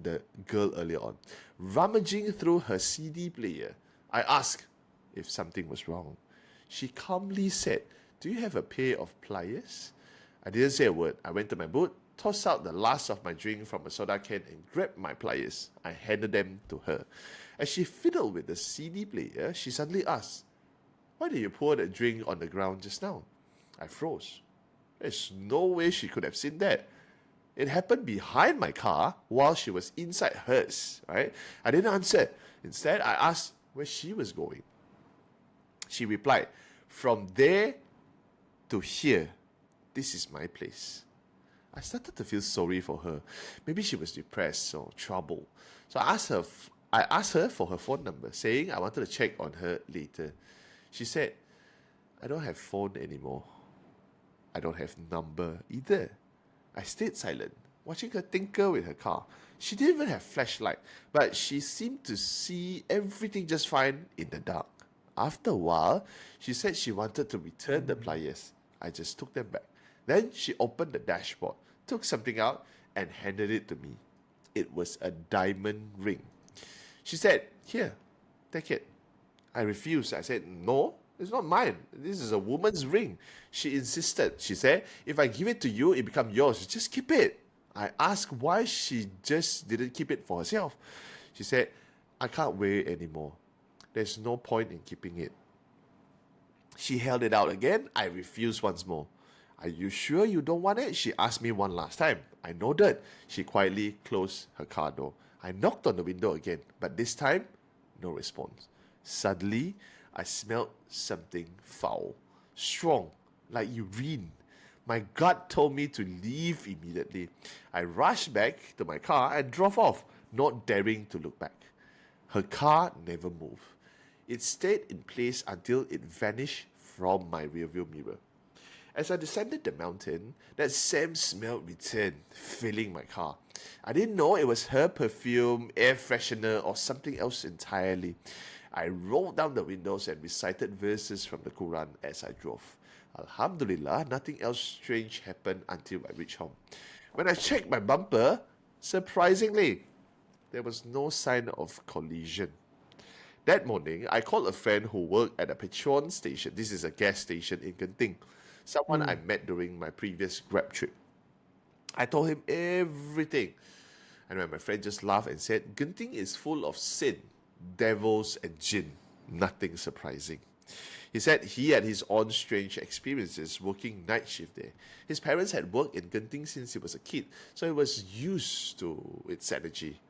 the girl earlier on, rummaging through her CD player. I asked if something was wrong. She calmly said, "Do you have a pair of pliers?" I didn't say a word. I went to my boot, tossed out the last of my drink from a soda can and grabbed my pliers. I handed them to her. As she fiddled with the CD player, she suddenly asked, "Why did you pour the drink on the ground just now?" I froze. There's no way she could have seen that. It happened behind my car while she was inside hers, right? I didn't answer. Instead, I asked where she was going. She replied, "From there to here, this is my place." I started to feel sorry for her. Maybe she was depressed or troubled. So I asked her for her phone number, saying I wanted to check on her later. She said, "I don't have phone anymore. I don't have number either." I stayed silent, watching her tinker with her car. She didn't even have flashlight, but she seemed to see everything just fine in the dark. After a while, she said she wanted to return the pliers. I just took them back. Then she opened the dashboard, took something out, and handed it to me. It was a diamond ring. She said, "Here, take it." I refused. I said, "No, it's not mine. This is a woman's ring." She insisted. She said, "If I give it to you, it becomes yours. Just keep it." I asked why she just didn't keep it for herself. She said, "I can't wear it anymore. There's no point in keeping it." She held it out again. I refused once more. "Are you sure you don't want it?" She asked me one last time. I nodded. She quietly closed her car door. I knocked on the window again, but this time, no response. Suddenly, I smelled something foul, strong, like urine. My gut told me to leave immediately. I rushed back to my car and drove off, not daring to look back. Her car never moved. It stayed in place until it vanished from my rearview mirror. As I descended the mountain, that same smell returned, filling my car. I didn't know it was her perfume, air freshener, or something else entirely. I rolled down the windows and recited verses from the Quran as I drove. Alhamdulillah, nothing else strange happened until I reached home. When I checked my bumper, surprisingly, there was no sign of collision. That morning, I called a friend who worked at a petrol station. This is a gas station in Genting. Someone I met during my previous Grab trip. I told him everything. And when my friend just laughed and said, Genting is full of sin, devils, and jinn. Nothing surprising. He said he had his own strange experiences working night shift there. His parents had worked in Genting since he was a kid, so he was used to its energy.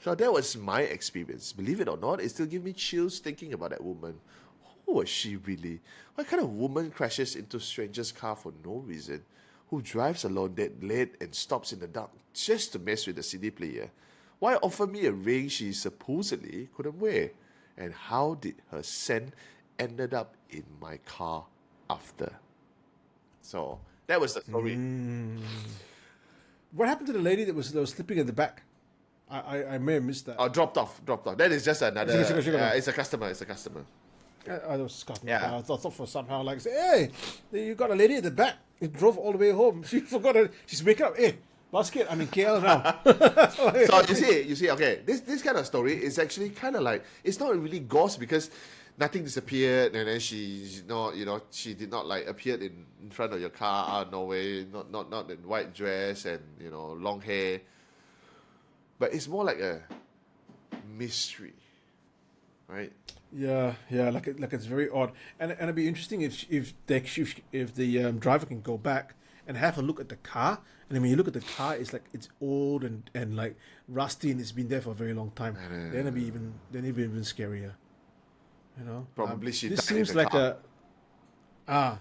So that was my experience. Believe it or not, it still gives me chills thinking about that woman. Who was she really? What kind of woman crashes into a stranger's car for no reason? Who drives alone that late and stops in the dark just to mess with the CD player? Why offer me a ring she supposedly couldn't wear? And how did her scent ended up in my car after? So that was the story. What happened to the lady that was sleeping at the back? I may have missed that. Oh, dropped off. That is just another. It's a customer. I was scuffing. Yeah. I thought for somehow like, hey, you got a lady at the back. It drove all the way home. She forgot it. She's waking up. Hey, basket. I'm in KL now. So you see. Okay, this kind of story is actually kind of like, it's not really ghost because nothing disappeared, and then she did not like appear in front of your car out of nowhere. Not in white dress and long hair. But it's more like a mystery, right? Yeah, like it's very odd, and it'd be interesting if the driver can go back and have a look at the car, and then when you look at the car, it's like it's old and like rusty, and it's been there for a very long time. Then it'd be even scarier, Probably she This died in seems the like car.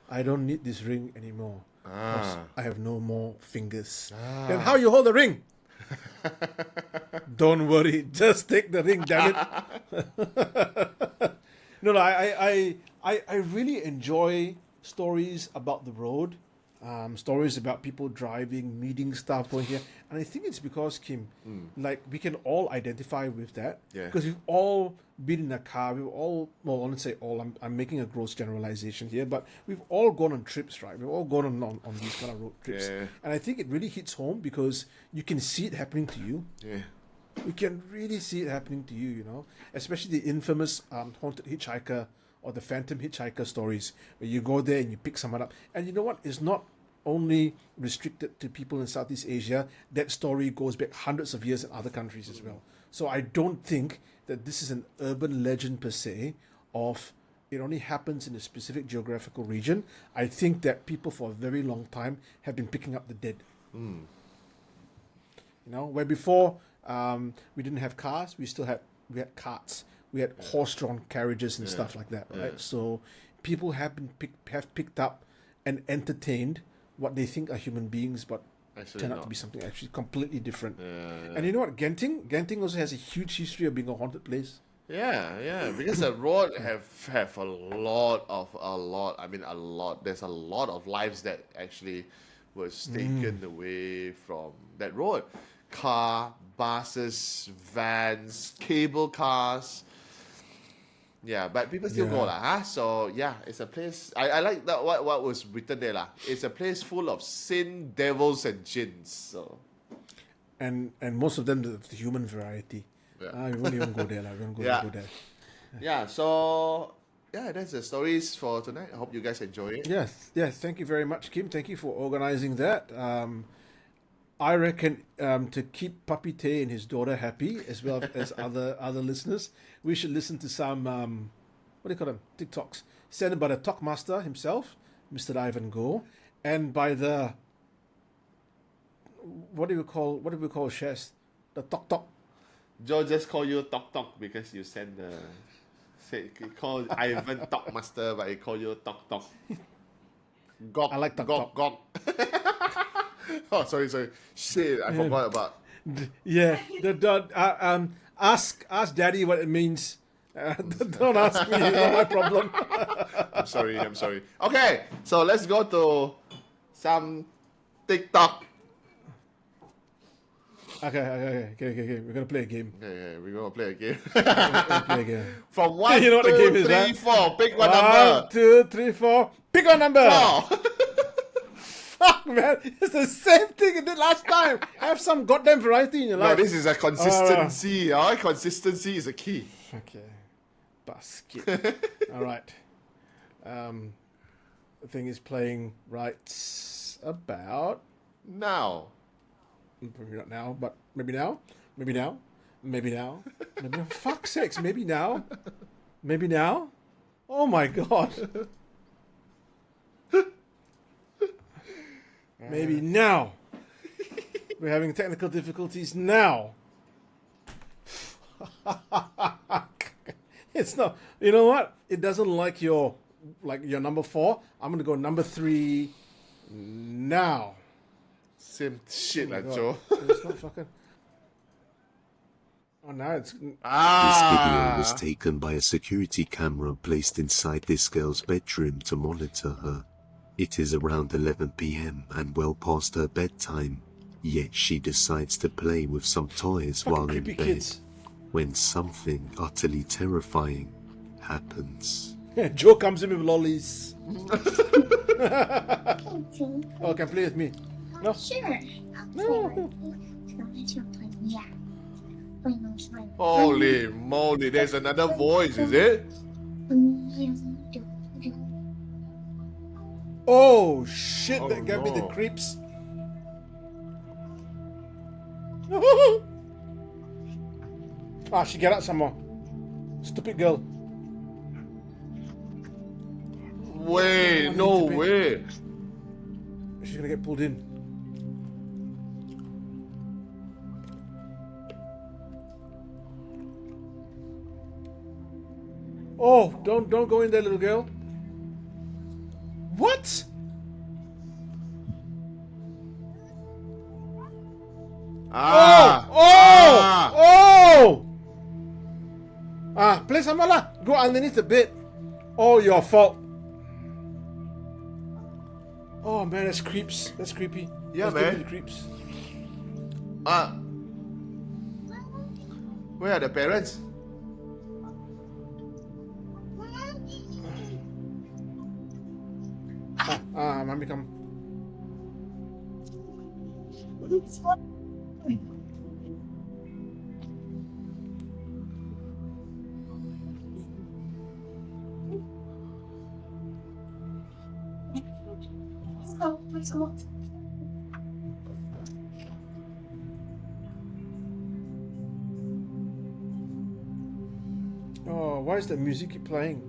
I don't need this ring anymore. 'Cause I have no more fingers. Ah. Then how you hold the ring? Don't worry, just take the ring, damn it. No, I really enjoy stories about the road, stories about people driving, meeting stuff going here, and I think it's because Kim, like we can all identify with that, Yeah. because we've all been in a car. We've all, well, I wouldn't say all. I'm making a gross generalization here, but we've all gone on trips, right? We've all gone on these kind of road trips, Yeah. and I think it really hits home because you can see it happening to you. Yeah. You can really see it happening to you, especially the infamous haunted hitchhiker or the phantom hitchhiker stories where you go there and you pick someone up. And you know what? It's not only restricted to people in Southeast Asia. That story goes back hundreds of years in other countries as well. So I don't think that this is an urban legend per se of it only happens in a specific geographical region. I think that people for a very long time have been picking up the dead. Where before we didn't have cars, we had carts, we had horse-drawn carriages and stuff like that, right? So people have picked up and entertained what they think are human beings, but Actually turn out not. to be something actually completely different. Yeah. And you know what? Genting also has a huge history of being a haunted place. Yeah, because the road have a lot. There's a lot of lives that actually was taken away from that road. Car, buses, vans, cable cars. Yeah, but people still go lah. So yeah, it's a place. I like that what was written there lah. It's a place full of sin, devils, and jinns. So And most of them the human variety. Yeah. We won't even go there. We won't Yeah. go there. yeah, so yeah, that's the stories for tonight. I hope you guys enjoy it. Yes. Thank you very much, Kim. Thank you for organizing that. I reckon to keep Puppy Tay and his daughter happy, as well as other listeners, we should listen to some what do you call them? TikToks sent by the talk master himself, Mr. Ivan Go, and by the what do we call Shes? The Tok. Joe just call you Tok Tok because you call Ivan Tok Master, but he call you Tok Tok. Gok, I like Tok Gok. Oh, sorry. Shit, I forgot about. Yeah. Ask Daddy what it means. Don't ask me. It's not my problem. I'm sorry. Okay, so let's go to some TikTok. Okay. We're gonna play a game. Okay, we're gonna play a game. Play a game. From 1, You know what the 2, game is, 3, huh? 4. Pick one 1, number. 2, 3, 4. Pick a number. 4. Fuck, man. It's the same thing you did last time. Have some goddamn variety in your No, life. this is a consistency. Consistency is a key. Okay. Basket. All right. The thing is playing right about Now. Probably not now, but maybe now. Maybe now. Maybe now. Maybe now. Fuck's sakes, maybe now. Maybe now. Oh my god. Maybe now. We're having technical difficulties now. It's not. You know what? It doesn't like your number 4. I'm gonna go number 3 now. Same shit, Oh my God. Joe. It's not fucking. Oh, now it's. This video Ah. was taken by a security camera placed inside this girl's bedroom to monitor her. It is around 11 p.m. and well past her bedtime, yet she decides to play with some toys Fucking while in creepy bed kids. when something utterly terrifying happens. Joe comes in with lollies. Oh, can play with me? No. Sure. No. Holy moly, there's another voice, is it? Oh shit! Oh, That gave me the no. creeps. Ah, she get out some more. Stupid girl. Wait, no way. She's gonna get pulled in. Oh, don't go in there, little girl. What? Ah. Oh! Play some more. Go underneath the bed. Oh, your fault. Oh man, that's creeps. That's creepy. Yeah, That's man. definitely creeps. Where are the parents? Mommy come. Oh, why is the music keep playing?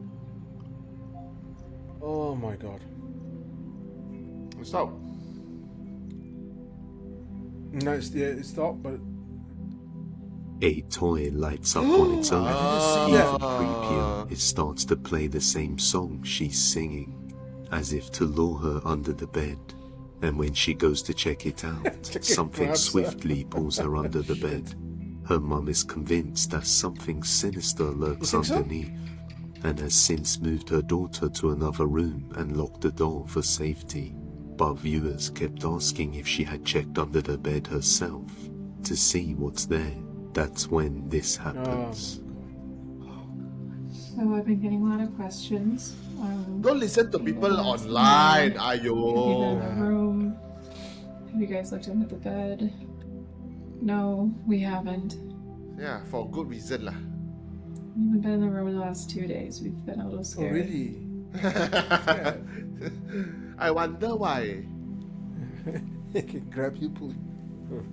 Oh my god. Stop. No, it stopped, but A toy lights up on its own. see Even that. creepier, it starts to play the same song she's singing, as if to lure her under the bed. And when she goes to check it out, something grabs her. swiftly pulls her under the bed. Her mum is convinced that something sinister lurks You think so? underneath, and has since moved her daughter to another room and locked the door for safety. But viewers kept asking if she had checked under the bed herself to see what's there. That's when this happens. So I've been getting a lot of questions. Don't listen to people Yes. online, Have you been in ayo. the room? Have you guys looked under the bed? No, we haven't. Yeah, for good reason lah. We haven't been in the room in the last 2 days. We've been a little oh scared. really? I wonder why. It can grab you, pull you.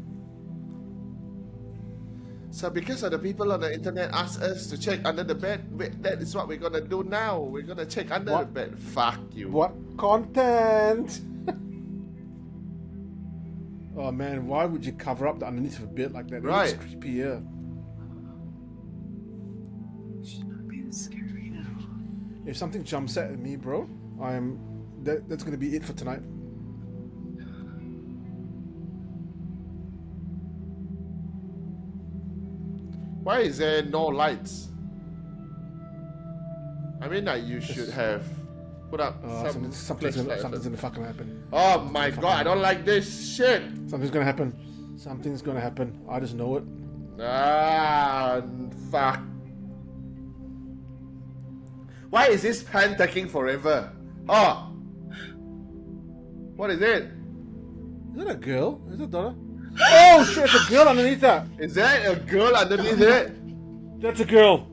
So because of the people on the internet asked us to check under the bed, that is what we're gonna do now. We're gonna check under What? the bed. Fuck you. What content? Oh man, why would you cover up the underneath of a bed like that? It Right. looks creepy, yeah. Should not be this scared right now. If something jumps at me, bro, that's gonna be it for tonight. Why is there no lights? I mean, like you should have put up some flashlights. Something's gonna fucking happen. Oh my god, I don't like this shit. Something's gonna happen. Something's gonna happen. I just know it. Ah, fuck. Why is this pen taking forever? Oh, what is it? Is that a girl? Is that a daughter? Oh shit! It's a girl underneath that. Is that a girl underneath it? That's a girl.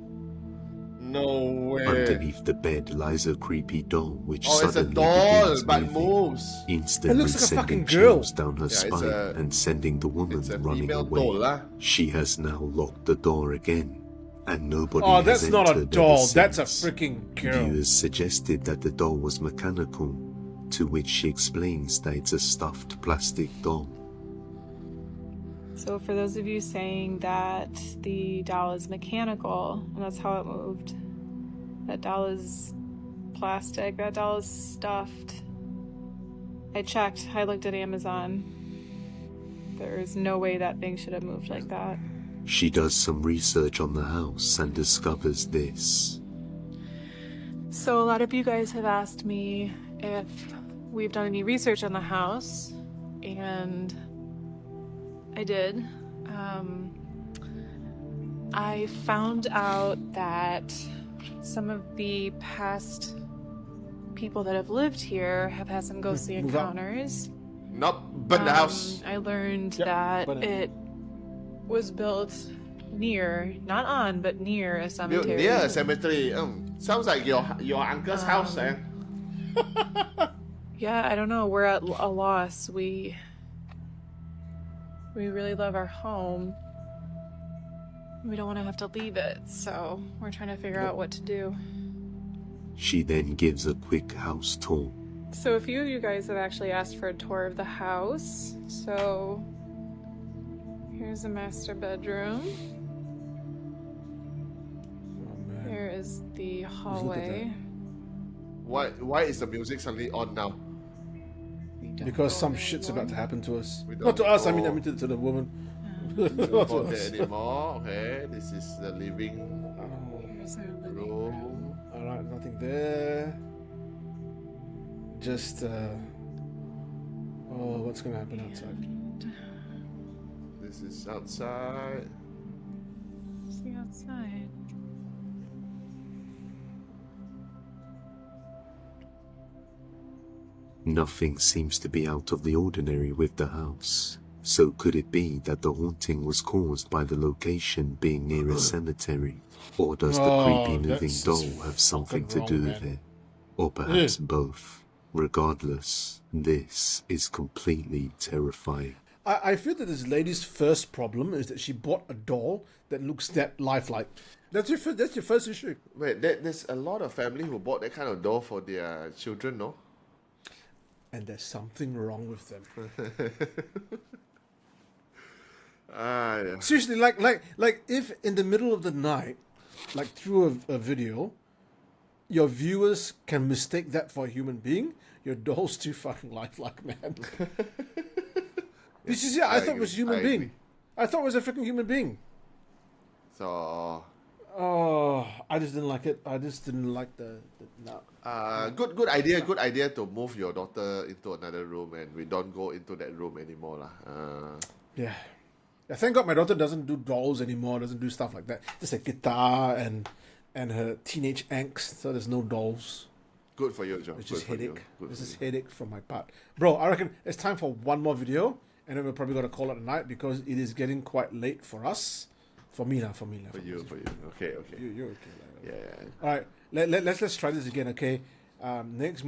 No way. Underneath the bed lies a creepy doll which Oh, it's a suddenly doll, begins but moving, moves. instantly It looks like a sending fucking girl. chills down her Yeah, it's spine a- and sending the woman It's a running female away. doll, lah. She has now locked the door again, and nobody Oh, has that's not a entered doll. ever That's a since. freaking girl. Viewers suggested that the doll was mechanical, to which she explains that it's a stuffed plastic doll. So for those of you saying that the doll is mechanical and that's how it moved, that doll is plastic, that doll is stuffed. I checked, I looked at Amazon. There is no way that thing should have moved like that. She does some research on the house and discovers this. So a lot of you guys have asked me if we've done any research on the house, and I did. I found out that some of the past people that have lived here have had some ghostly Move up. encounters. Nope, burn the house. I learned Yep, that burn it. it was built near, not on, but near a Built cemetery. near a cemetery. Sounds like your uncle's house, eh? Yeah, I don't know. We're at a loss. We really love our home. We don't want to have to leave it, so we're trying to figure out what to do. She then gives a quick house tour. So a few of you guys have actually asked for a tour of the house. So here's the master bedroom. Oh, man. Here is the look at hallway. Why is the music suddenly on now? We don't Because go some there shit's anymore. about to happen to us. We Not to don't us, I mean go. to the woman. Don't Not go to there us. anymore. Okay, this is the living Oh, Here's our living room. room. alright, nothing there. Just, oh, what's gonna happen outside? This is outside. See outside. Nothing seems to be out of the ordinary with the house. So could it be that the haunting was caused by the location being near a cemetery? Or does the Oh, creepy moving that's doll have something to fucking do wrong, with man. it? Or perhaps both? Regardless, this is completely terrifying. I feel that this lady's first problem is that she bought a doll that looks that lifelike. That's your first issue. Wait, there's a lot of family who bought that kind of doll for their children, no? And there's something wrong with them. Yeah. Seriously, like if in the middle of the night, like through a video, your viewers can mistake that for a human being, your doll's too fucking lifelike, man. This is I thought it was a human I being. agree. I thought it was a freaking human being. So, Oh, I just didn't like it. I just didn't like the no. good idea to move your daughter into another room, and we don't go into that room anymore, lah. Yeah. Yeah, thank God my daughter doesn't do dolls anymore, doesn't do stuff like that. Just a guitar and her teenage angst, so there's no dolls. Good for you, John. It's Good just for you. headache. Good This for is you. headache from my part. Bro, I reckon it's time for one more video, and then we're probably going to call it a night because it is getting quite late for us. For me now. For you. Okay. You're okay. Yeah. All right, let's try this again, okay? Next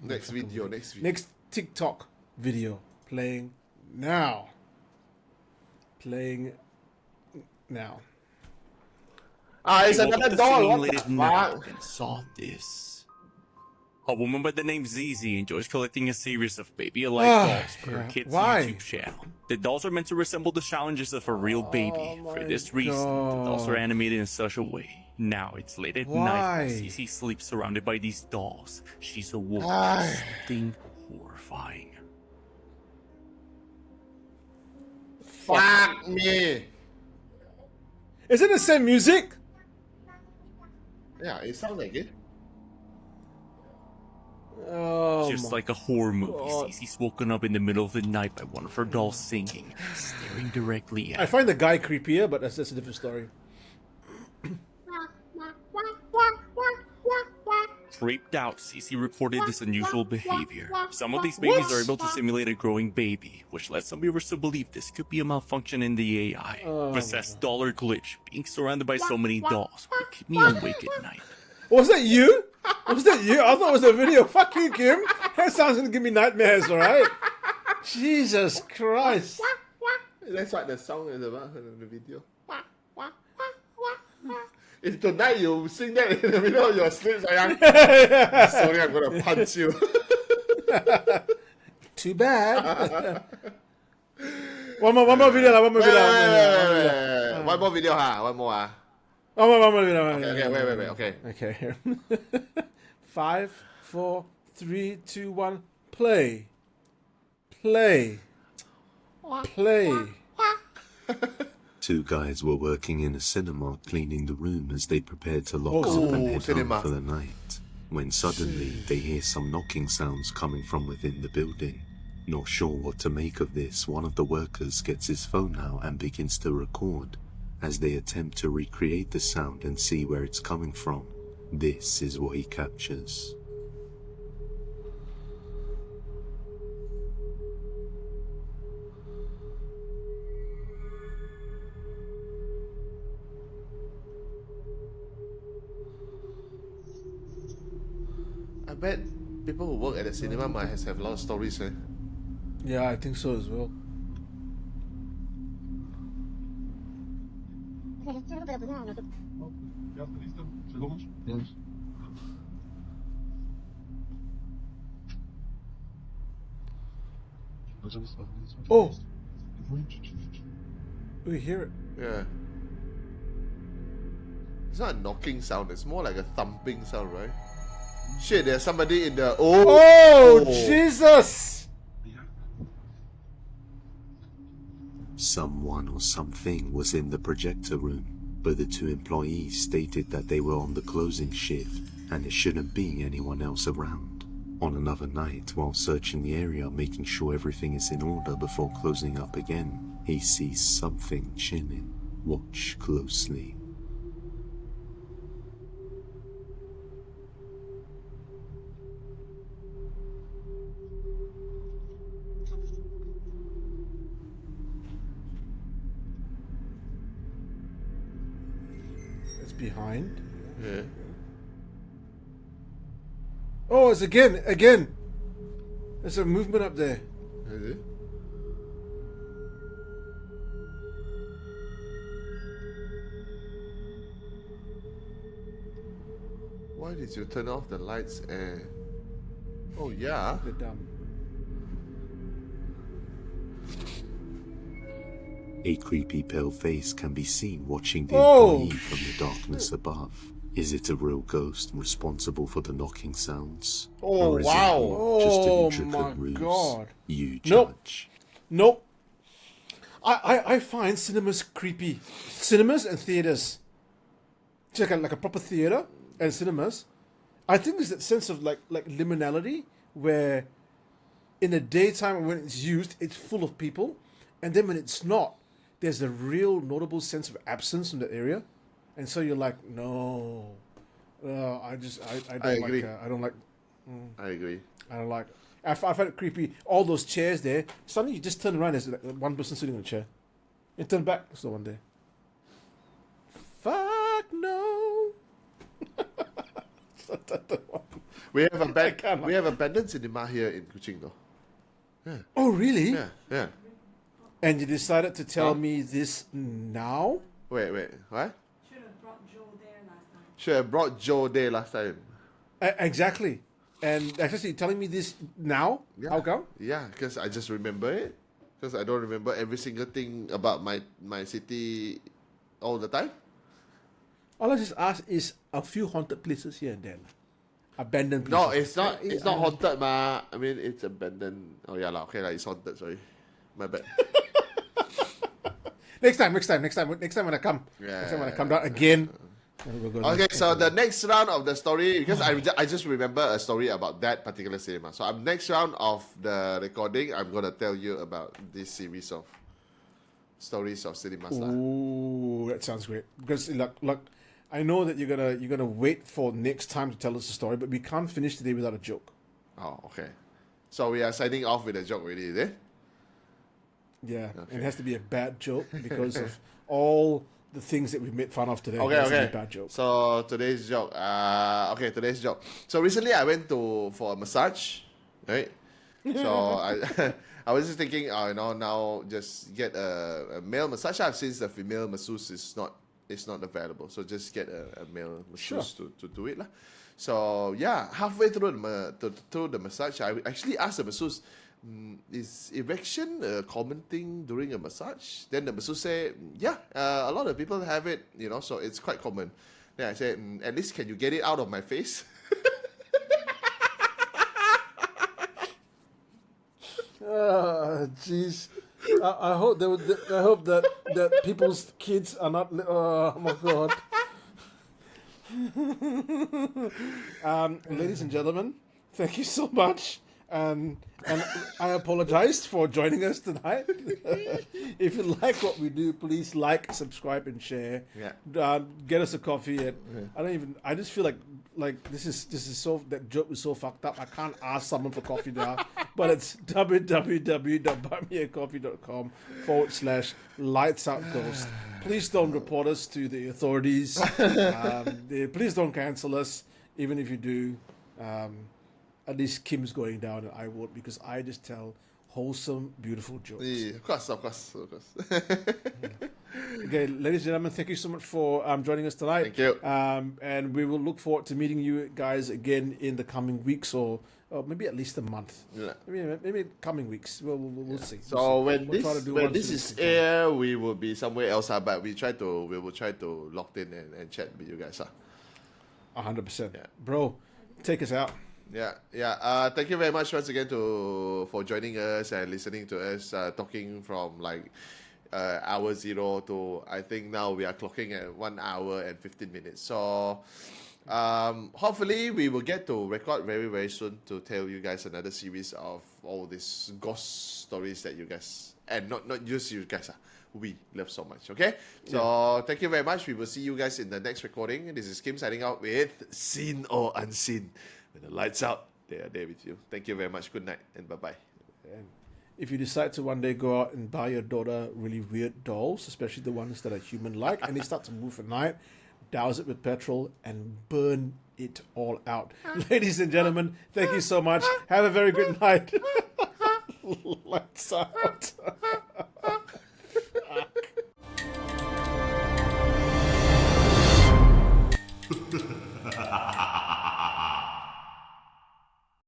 Next video. next TikTok video playing now. It's I woke another up this doll. evening What late the at night fuck? and saw this. A woman by the name Zizi enjoys collecting a series of baby alike dolls for her yeah. kids' Why? YouTube channel. The dolls are meant to resemble the challenges of a real baby. For my this reason, the dolls are God. animated in such a way. Now it's late at Why? night while Zizi sleeps surrounded by these dolls. She's awoke Why? to something horrifying. Fuck me. Is it the same music? Yeah, it sounds like it. Oh, Just my like a horror movie, God. Zizi's woken up in the middle of the night by one of her dolls singing, staring directly at I find the guy creepier, but that's a different story. Creeped out, Cece recorded this unusual behavior. Some of these babies are able to simulate a growing baby, which led some viewers to believe this could be a malfunction in the AI. Possessed doll or glitch, being surrounded by so many dolls would keep me awake at night. Was that you? Was that you? I thought it was a video. Fuck you, Kim. That sounds gonna give me nightmares, alright? Jesus Christ. That's what the song is about in the video. If tonight you sing that in the middle of your sleep, sayang, sorry, I'm gonna punch you. Too bad. One more video. One more video. One more video, huh? One more. One more video. Okay, wait. Okay. Okay, here. 5, 4, 3, 2, 1. Play. Two guys were working in a cinema cleaning the room as they prepared to lock up and head home for the night, when suddenly they hear some knocking sounds coming from within the building. Not sure what to make of this, one of the workers gets his phone out and begins to record. As they attempt to recreate the sound and see where it's coming from, this is what he captures. I bet people who work at the cinema might have a lot of stories, eh? Yeah, I think so as well. Oh! We hear it. Yeah. It's not a knocking sound, it's more like a thumping sound, right? Shit, there's somebody in the... Oh, Jesus! Someone or something was in the projector room, but the two employees stated that they were on the closing shift and there shouldn't be anyone else around. On another night, while searching the area, making sure everything is in order before closing up again, he sees something chilling. Watch closely. It's behind. Yeah. Oh, it's again. There's a movement up there. Is it? Why did you turn off the lights and... Oh yeah. They're dumb. A creepy pale face can be seen watching the Oh, employee from the darkness above. Is it a real ghost responsible for the knocking sounds? Oh, or is wow. it more just an Oh, intricate my ruse? God. You Nope. judge. Nope. I find cinemas creepy. Cinemas and theaters. It's like a proper theater and cinemas. I think there's that sense of like liminality where in the daytime when it's used, it's full of people. And then when it's not, there's a real notable sense of absence in that area. And so you're like, no. I don't agree. like, I don't like, I agree. I don't like. I find it creepy. All those chairs there. Suddenly you just turn around. There's like one person sitting on a chair. You turn back. There's no one there. Fuck no. We have abandoned cinema here in Kuching though. Oh really? Yeah. And you decided to tell me this now? Wait, what? Should have brought Joe there last time. Should have brought Joe there last time. Exactly. And actually, you're telling me this now? Yeah. How come? Yeah, because I just remember it. Because I don't remember every single thing about my city all the time. All I just ask is a few haunted places here and there. Abandoned places. No, it's not. It's not haunted, ma. I mean, it's abandoned. Oh yeah, lah. Okay, lah. It's haunted. Sorry, my bad. Next time when I come. Yeah. Next time when I come down again. We're gonna- Okay, so the next round of the story, because I just remember a story about that particular cinema. So next round of the recording, I'm gonna tell you about this series of stories of cinemas lah. Ooh, that sounds great. Because look, I know that you're gonna wait for next time to tell us the story, but we can't finish today without a joke. Oh, okay. So we are signing off with a joke already, is it? Yeah, Okay. it has to be a bad joke because of all the things that we've made fun of today. Okay, It has to be okay. a bad joke. So today's joke. Today's joke. So recently I went for a massage, right? So I was just thinking, now just get a male massage since the female masseuse is not available. So just get a male masseuse to do it lah. So yeah, halfway through the massage, I actually asked the masseuse, is erection a common thing during a massage? Then the masseuse said, yeah, a lot of people have it, so it's quite common. Then I said, at least can you get it out of my face? Jeez. I hope that people's kids are not. Oh my god. Ladies and gentlemen, thank you so much. And I apologize for joining us tonight. If you like what we do, please like, subscribe, and share. Yeah. Get us a coffee. I just feel like this is so, that joke is so fucked up. I can't ask someone for coffee now. But it's www.buymeacoffee.com/lightsoutghost. Please don't report us to the authorities. Please don't cancel us. Even if you do, at least Kim's going down and I won't, because I just tell wholesome, beautiful jokes. Yeah, of course. Okay, ladies and gentlemen, thank you so much for joining us tonight. Thank you. And we will look forward to meeting you guys again in the coming weeks, or maybe at least a month. Yeah. Maybe coming weeks. We'll see. So We'll when this is air, we will be somewhere else, but we will try to lock in and chat with you guys. 100%. Yeah. Bro, take us out. Yeah. Thank you very much once again for joining us and listening to us, talking from hour 0 to, I think now we are clocking at 1 hour and 15 minutes. So hopefully we will get to record very, very soon to tell you guys another series of all these ghost stories that you guys, and not just you guys, we love so much. Okay, so thank you very much. We will see you guys in the next recording. This is Kim signing out with Seen or Unseen. When the lights out, they are there with you. Thank you very much. Good night and bye-bye. And if you decide to one day go out and buy your daughter really weird dolls, especially the ones that are human-like, and they start to move at night, douse it with petrol and burn it all out. Ladies and gentlemen, thank you so much. Have a very good night. Lights out.